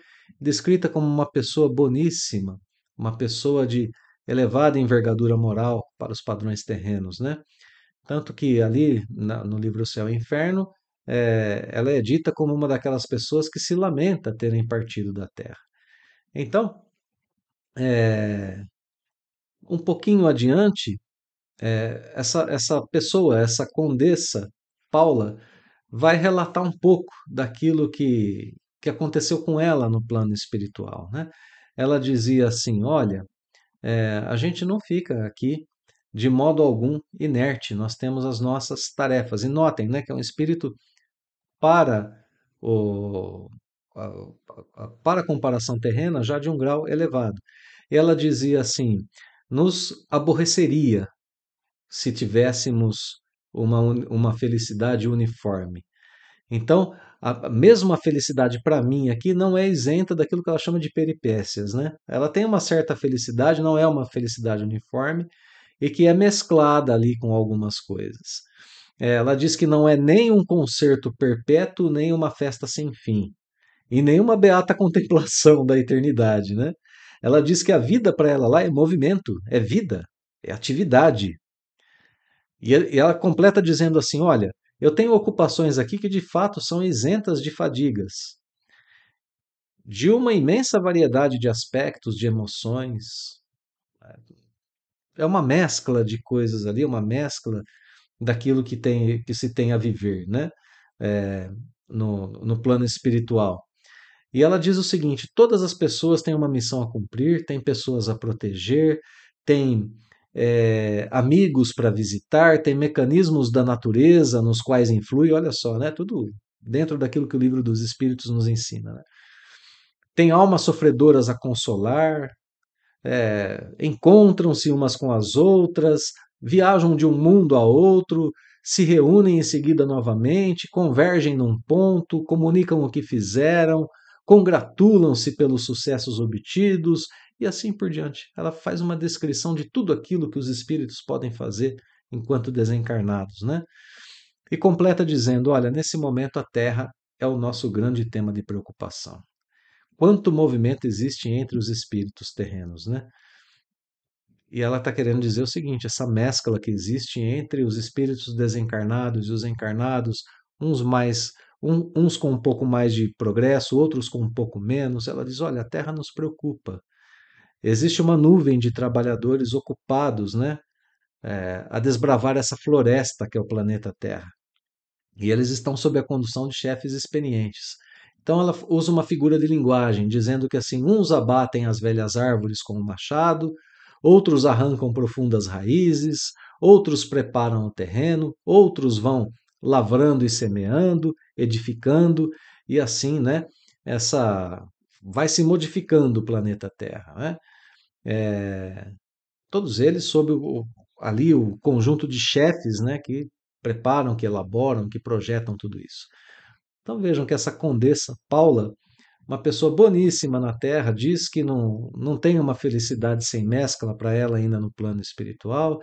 descrita como uma pessoa boníssima, uma pessoa de elevada envergadura moral para os padrões terrenos, né? Tanto que ali no livro Céu e Inferno, ela é dita como uma daquelas pessoas que se lamenta terem partido da Terra. Então, um pouquinho adiante, essa pessoa, essa condessa Paula, vai relatar um pouco daquilo que aconteceu com ela no plano espiritual, né? Ela dizia assim: olha, a gente não fica aqui de modo algum inerte, nós temos as nossas tarefas. E notem, né, que é um espírito para o, para a comparação terrena já de um grau elevado. Ela dizia assim: nos aborreceria se tivéssemos uma felicidade uniforme. Então, mesmo a felicidade para mim aqui não é isenta daquilo que ela chama de peripécias, né? Ela tem uma certa felicidade, não é uma felicidade uniforme e que é mesclada ali com algumas coisas. Ela diz que não é nem um concerto perpétuo, nem uma festa sem fim, e nem uma beata contemplação da eternidade, né? Ela diz que a vida para ela lá é movimento, é vida, é atividade. E ela completa dizendo assim: olha, eu tenho ocupações aqui que de fato são isentas de fadigas, de uma imensa variedade de aspectos, de emoções. É uma mescla de coisas ali, uma mescla daquilo que se tem a viver, né? É, no plano espiritual. E ela diz o seguinte: todas as pessoas têm uma missão a cumprir, têm pessoas a proteger, têm amigos para visitar, tem mecanismos da natureza nos quais influi, olha só, né? Tudo dentro daquilo que o livro dos Espíritos nos ensina. Né? Tem almas sofredoras a consolar, encontram-se umas com as outras, viajam de um mundo a outro, se reúnem em seguida novamente, convergem num ponto, comunicam o que fizeram, congratulam-se pelos sucessos obtidos e assim por diante. Ela faz uma descrição de tudo aquilo que os espíritos podem fazer enquanto desencarnados, né? E completa dizendo: olha, nesse momento a Terra é o nosso grande tema de preocupação. Quanto movimento existe entre os espíritos terrenos, né? E ela está querendo dizer o seguinte: essa mescla que existe entre os espíritos desencarnados e os encarnados, uns com um pouco mais de progresso, outros com um pouco menos. Ela diz: olha, a Terra nos preocupa. Existe uma nuvem de trabalhadores ocupados, né, a desbravar essa floresta que é o planeta Terra. E eles estão sob a condução de chefes experientes. Então ela usa uma figura de linguagem, dizendo que assim, uns abatem as velhas árvores com o machado, outros arrancam profundas raízes, outros preparam o terreno, outros vão lavrando e semeando, edificando, e assim, né? Essa vai se modificando o planeta Terra, né? Todos eles sob ali o conjunto de chefes, né? Que preparam, que elaboram, que projetam tudo isso. Então vejam que essa condessa Paula, uma pessoa boníssima na Terra, diz que não tem uma felicidade sem mescla para ela ainda no plano espiritual,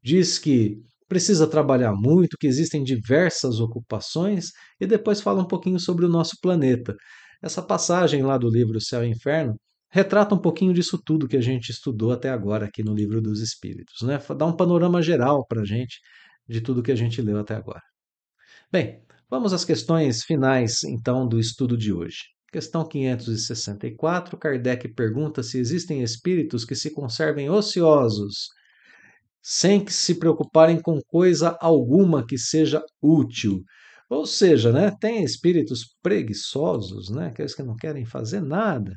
diz que precisa trabalhar muito, que existem diversas ocupações, e depois fala um pouquinho sobre o nosso planeta. Essa passagem lá do livro Céu e Inferno retrata um pouquinho disso tudo que a gente estudou até agora aqui no Livro dos Espíritos, né? Dá um panorama geral para a gente de tudo que a gente leu até agora. Bem, vamos às questões finais, então, do estudo de hoje. Questão 564, Kardec pergunta se existem espíritos que se conservem ociosos, sem que se preocuparem com coisa alguma que seja útil. Ou seja, né, tem espíritos preguiçosos, né, aqueles que não querem fazer nada.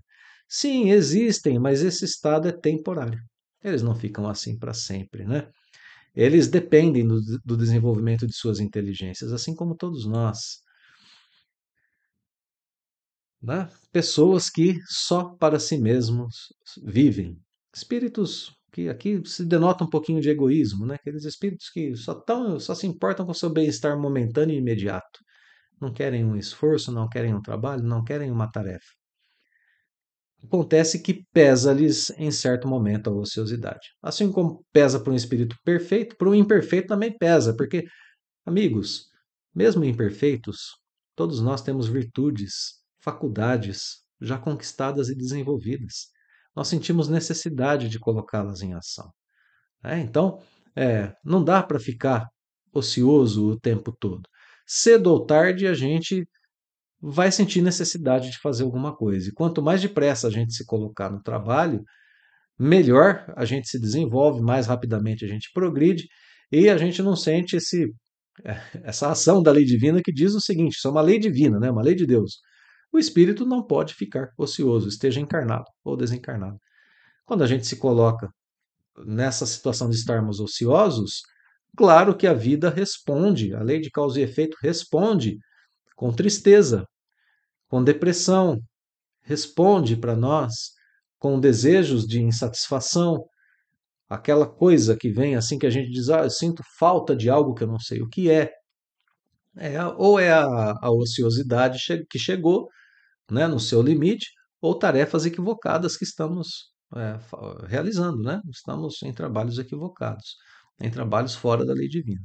Sim, existem, mas esse estado é temporário. Eles não ficam assim para sempre, né? Eles dependem do desenvolvimento de suas inteligências, assim como todos nós, né? Pessoas que só para si mesmos vivem. Espíritos que aqui se denota um pouquinho de egoísmo, né? Aqueles espíritos que só se importam com o seu bem-estar momentâneo e imediato. Não querem um esforço, não querem um trabalho, não querem uma tarefa. Acontece que pesa-lhes em certo momento a ociosidade. Assim como pesa para um espírito perfeito, para um imperfeito também pesa, porque amigos, mesmo imperfeitos, todos nós temos virtudes, faculdades já conquistadas e desenvolvidas. Nós sentimos necessidade de colocá-las em ação. Então, não dá para ficar ocioso o tempo todo. Cedo ou tarde a gente vai sentir necessidade de fazer alguma coisa. E quanto mais depressa a gente se colocar no trabalho, melhor a gente se desenvolve, mais rapidamente a gente progride e a gente não sente essa ação da lei divina que diz o seguinte: isso é uma lei divina, né? Uma lei de Deus. O espírito não pode ficar ocioso, esteja encarnado ou desencarnado. Quando a gente se coloca nessa situação de estarmos ociosos, claro que a vida responde, a lei de causa e efeito responde com tristeza, com depressão, responde para nós com desejos de insatisfação, aquela coisa que vem assim que a gente diz, eu sinto falta de algo que eu não sei o que é. Ou é a ociosidade que chegou, né, no seu limite, ou tarefas equivocadas que estamos realizando, né? Estamos em trabalhos equivocados, em trabalhos fora da lei divina.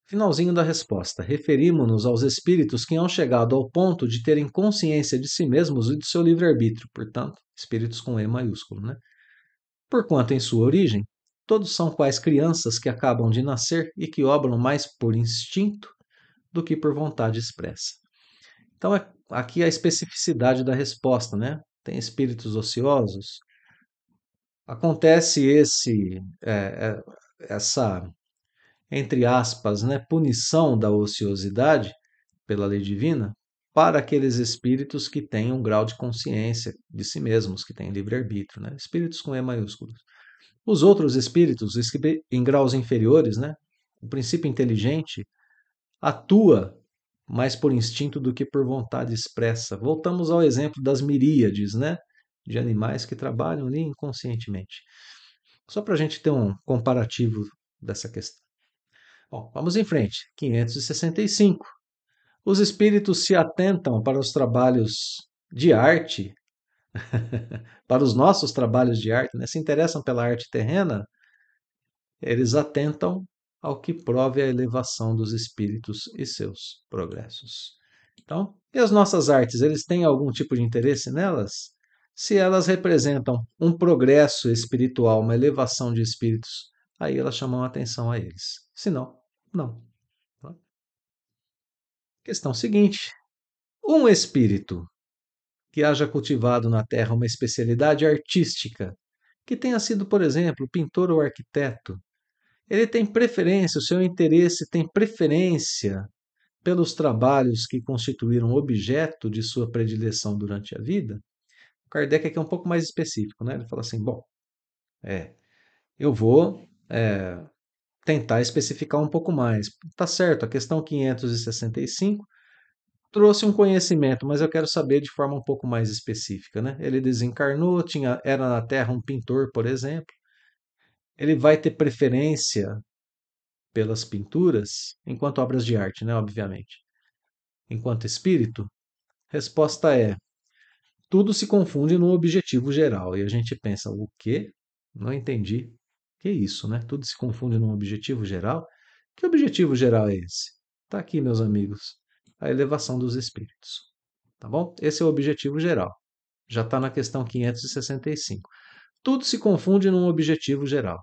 Finalzinho da resposta. Referimos-nos aos espíritos que hão chegado ao ponto de terem consciência de si mesmos e do seu livre-arbítrio, portanto, espíritos com E maiúsculo, né? Porquanto, em sua origem, todos são quais crianças que acabam de nascer e que obram mais por instinto do que por vontade expressa. Então, aqui a especificidade da resposta, né? Tem espíritos ociosos. Acontece essa, entre aspas, né, punição da ociosidade pela lei divina para aqueles espíritos que têm um grau de consciência de si mesmos, que têm livre-arbítrio, né? Espíritos com E maiúsculos. Os outros espíritos, em graus inferiores, né? O princípio inteligente atua mais por instinto do que por vontade expressa. Voltamos ao exemplo das miríades, né? De animais que trabalham ali inconscientemente. Só para a gente ter um comparativo dessa questão. Bom, vamos em frente. 565. Os espíritos se atentam para os trabalhos de arte, para os nossos trabalhos de arte, né? Se interessam pela arte terrena, eles atentam ao que prove a elevação dos espíritos e seus progressos. Então, e as nossas artes, eles têm algum tipo de interesse nelas? Se elas representam um progresso espiritual, uma elevação de espíritos, aí elas chamam a atenção a eles. Se não, não. Questão seguinte: um espírito que haja cultivado na Terra uma especialidade artística, que tenha sido, por exemplo, pintor ou arquiteto, ele tem preferência, o seu interesse tem preferência pelos trabalhos que constituíram objeto de sua predileção durante a vida, o Kardec aqui é um pouco mais específico, né? Ele fala assim, bom, é, eu vou tentar especificar um pouco mais. Tá certo, a questão 565 trouxe um conhecimento, mas eu quero saber de forma um pouco mais específica, né? Ele desencarnou, era na Terra um pintor, por exemplo. Ele vai ter preferência pelas pinturas, enquanto obras de arte, né? Obviamente. Enquanto espírito? Resposta é: tudo se confunde num objetivo geral. E a gente pensa, o quê? Não entendi. Que isso, né? Tudo se confunde num objetivo geral? Que objetivo geral é esse? Está aqui, meus amigos. A elevação dos espíritos. Tá bom? Esse é o objetivo geral. Já está na questão 565. Tudo se confunde num objetivo geral.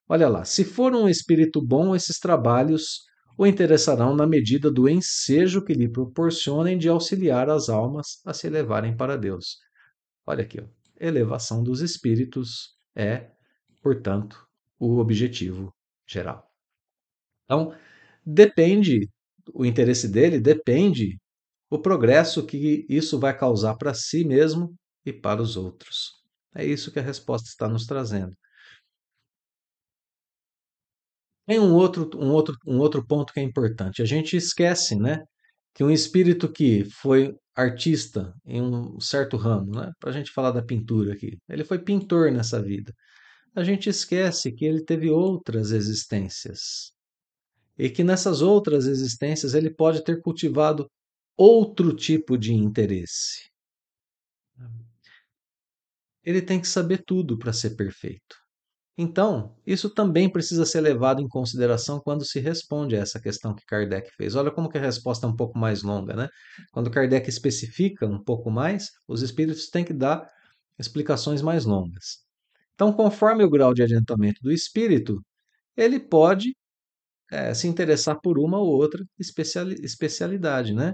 Olha lá, se for um espírito bom, esses trabalhos o interessarão na medida do ensejo que lhe proporcionem de auxiliar as almas a se elevarem para Deus. Olha aqui, ó. Elevação dos espíritos é, portanto, o objetivo geral. Então, depende, o interesse dele depende o progresso que isso vai causar para si mesmo e para os outros. É isso que a resposta está nos trazendo. Tem um outro ponto que é importante. A gente esquece, né, que um espírito que foi artista em um certo ramo, né, para a gente falar da pintura aqui, ele foi pintor nessa vida. A gente esquece que ele teve outras existências e que nessas outras existências ele pode ter cultivado outro tipo de interesse. Ele tem que saber tudo para ser perfeito. Então, isso também precisa ser levado em consideração quando se responde a essa questão que Kardec fez. Olha como que a resposta é um pouco mais longa, né? Quando Kardec especifica um pouco mais, os espíritos têm que dar explicações mais longas. Então, conforme o grau de adiantamento do espírito, ele pode se interessar por uma ou outra especialidade, né?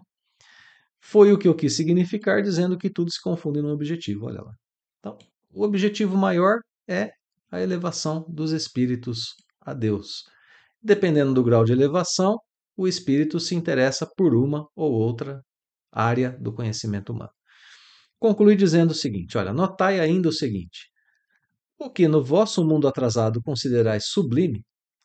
Foi o que eu quis significar dizendo que tudo se confunde no objetivo, olha lá. Então, o objetivo maior é a elevação dos espíritos a Deus. Dependendo do grau de elevação, o espírito se interessa por uma ou outra área do conhecimento humano. Conclui dizendo o seguinte: olha, notai ainda o seguinte: o que no vosso mundo atrasado considerais sublime,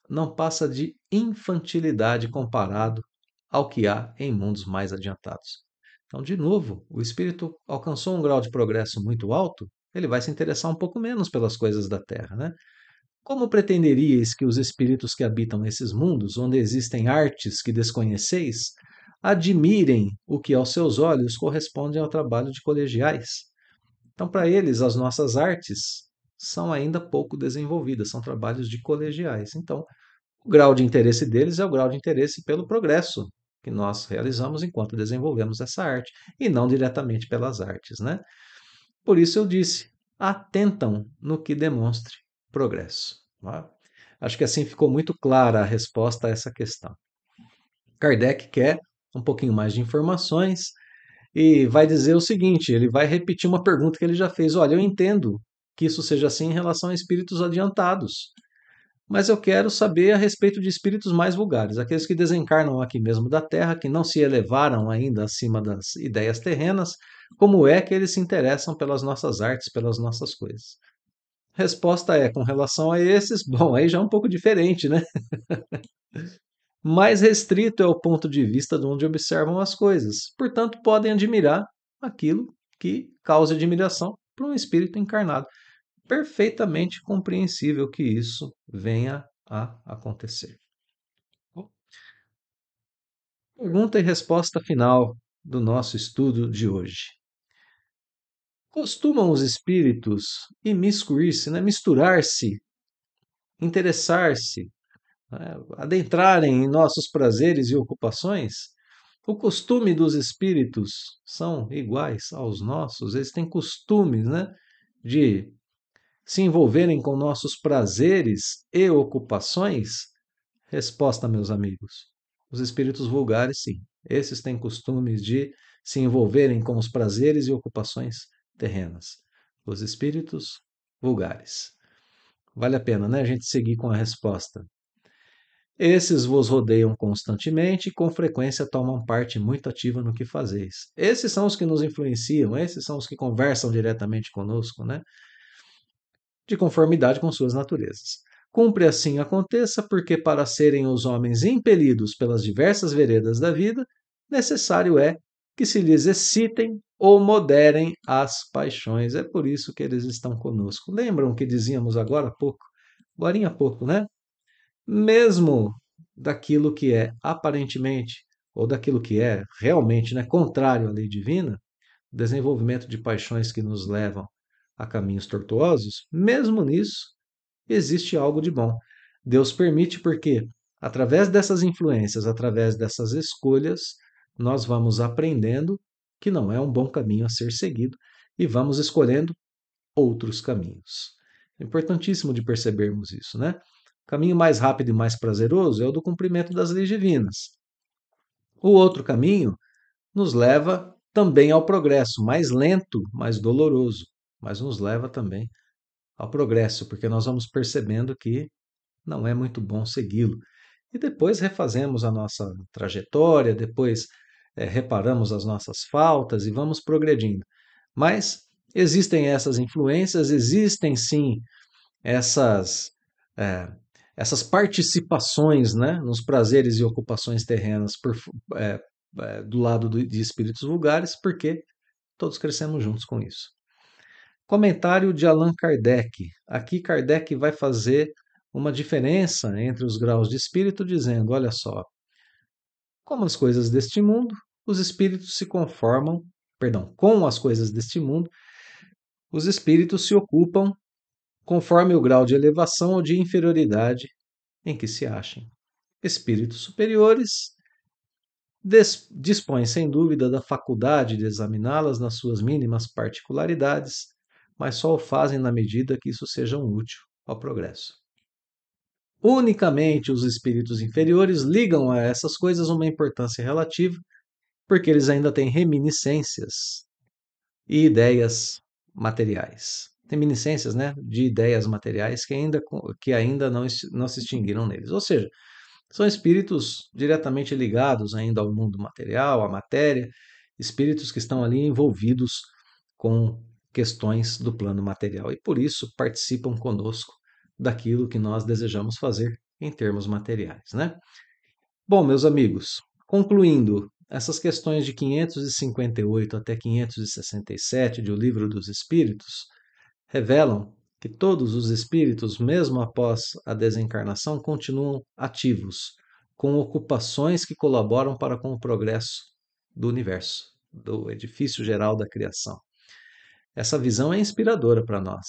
não passa de infantilidade comparado ao que há em mundos mais adiantados. Então, de novo, o espírito alcançou um grau de progresso muito alto, ele vai se interessar um pouco menos pelas coisas da Terra, né? Como pretenderíeis que os espíritos que habitam esses mundos, onde existem artes que desconheceis, admirem o que aos seus olhos corresponde ao trabalho de colegiais? Então, para eles, as nossas artes são ainda pouco desenvolvidas, são trabalhos de colegiais. Então, o grau de interesse deles é o grau de interesse pelo progresso que nós realizamos enquanto desenvolvemos essa arte, e não diretamente pelas artes, né? Por isso eu disse, atentam no que demonstre progresso. Não é? Acho que assim ficou muito clara a resposta a essa questão. Kardec quer um pouquinho mais de informações e vai dizer o seguinte: ele vai repetir uma pergunta que ele já fez. Olha, eu entendo que isso seja assim em relação a espíritos adiantados, mas eu quero saber a respeito de espíritos mais vulgares, aqueles que desencarnam aqui mesmo da Terra, que não se elevaram ainda acima das ideias terrenas, como é que eles se interessam pelas nossas artes, pelas nossas coisas? Resposta é, com relação a esses, bom, aí já é um pouco diferente, né? Mais restrito é o ponto de vista de onde observam as coisas. Portanto, podem admirar aquilo que causa admiração para um espírito encarnado. Perfeitamente compreensível que isso venha a acontecer. Pergunta e resposta final do nosso estudo de hoje. Costumam os espíritos imiscuir-se, né? Misturar-se, interessar-se, né? Adentrarem em nossos prazeres e ocupações? O costume dos espíritos são iguais aos nossos? Eles têm costumes, né, de se envolverem com nossos prazeres e ocupações? Resposta, meus amigos. Os espíritos vulgares, sim. Esses têm costumes de se envolverem com os prazeres e ocupações terrenas. Os espíritos vulgares. Vale a pena, né, a gente seguir com a resposta. Esses vos rodeiam constantemente e com frequência tomam parte muito ativa no que fazeis. Esses são os que nos influenciam, esses são os que conversam diretamente conosco, né? De conformidade com suas naturezas. Cumpre assim aconteça, porque para serem os homens impelidos pelas diversas veredas da vida, necessário é que se lhes excitem ou moderem as paixões. É por isso que eles estão conosco. Lembram que dizíamos agora há pouco, né? Mesmo daquilo que é aparentemente, ou daquilo que é realmente, né, contrário à lei divina, desenvolvimento de paixões que nos levam a caminhos tortuosos, mesmo nisso existe algo de bom. Deus permite porque, através dessas influências, através dessas escolhas, nós vamos aprendendo que não é um bom caminho a ser seguido e vamos escolhendo outros caminhos. É importantíssimo de percebermos isso, né? O caminho mais rápido e mais prazeroso é o do cumprimento das leis divinas. O outro caminho nos leva também ao progresso, mais lento, mais doloroso, mas nos leva também ao progresso, porque nós vamos percebendo que não é muito bom segui-lo. E depois refazemos a nossa trajetória, depois reparamos as nossas faltas e vamos progredindo. Mas existem essas influências, existem sim essas, eh, essas participações, né, nos prazeres e ocupações terrenas eh, do lado de espíritos vulgares, porque todos crescemos juntos com isso. Comentário de Allan Kardec. Aqui Kardec vai fazer uma diferença entre os graus de espírito, dizendo: olha só, como as coisas deste mundo, os espíritos se conformam, perdão, com as coisas deste mundo, os espíritos se ocupam conforme o grau de elevação ou de inferioridade em que se achem. Espíritos superiores dispõem sem dúvida da faculdade de examiná-las nas suas mínimas particularidades, mas só o fazem na medida que isso seja útil ao progresso. Unicamente os espíritos inferiores ligam a essas coisas uma importância relativa, porque eles ainda têm reminiscências e ideias materiais. Reminiscências, né, de ideias materiais que ainda não se extinguiram neles. Ou seja, são espíritos diretamente ligados ainda ao mundo material, à matéria, espíritos que estão ali envolvidos com questões do plano material e por isso participam conosco daquilo que nós desejamos fazer em termos materiais, né? Bom, meus amigos, concluindo, essas questões de 558 até 567 de O Livro dos Espíritos revelam que todos os espíritos, mesmo após a desencarnação, continuam ativos, com ocupações que colaboram para com o progresso do universo, do edifício geral da criação. Essa visão é inspiradora para nós.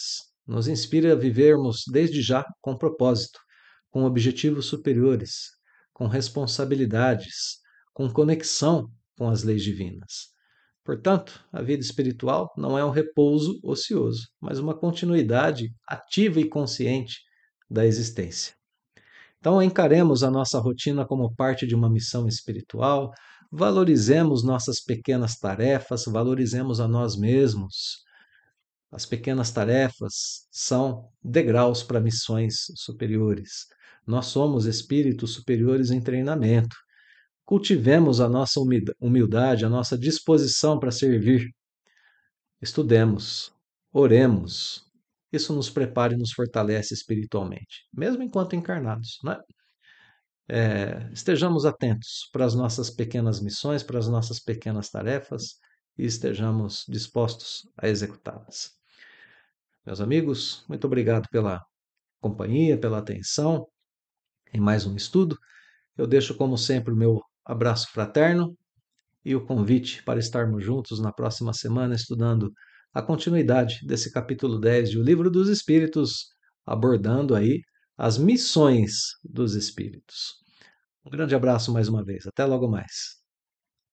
Nos inspira a vivermos desde já com propósito, com objetivos superiores, com responsabilidades, com conexão com as leis divinas. Portanto, a vida espiritual não é um repouso ocioso, mas uma continuidade ativa e consciente da existência. Então, encaremos a nossa rotina como parte de uma missão espiritual, valorizemos nossas pequenas tarefas, valorizemos a nós mesmos. As pequenas tarefas são degraus para missões superiores. Nós somos espíritos superiores em treinamento. Cultivemos a nossa humildade, a nossa disposição para servir. Estudemos, oremos. Isso nos prepara e nos fortalece espiritualmente, mesmo enquanto encarnados, né? Estejamos atentos para as nossas pequenas missões, para as nossas pequenas tarefas e estejamos dispostos a executá-las. Meus amigos, muito obrigado pela companhia, pela atenção em mais um estudo. Eu deixo, como sempre, o meu abraço fraterno e o convite para estarmos juntos na próxima semana estudando a continuidade desse capítulo 10 de O Livro dos Espíritos, abordando aí as missões dos espíritos. Um grande abraço mais uma vez. Até logo mais.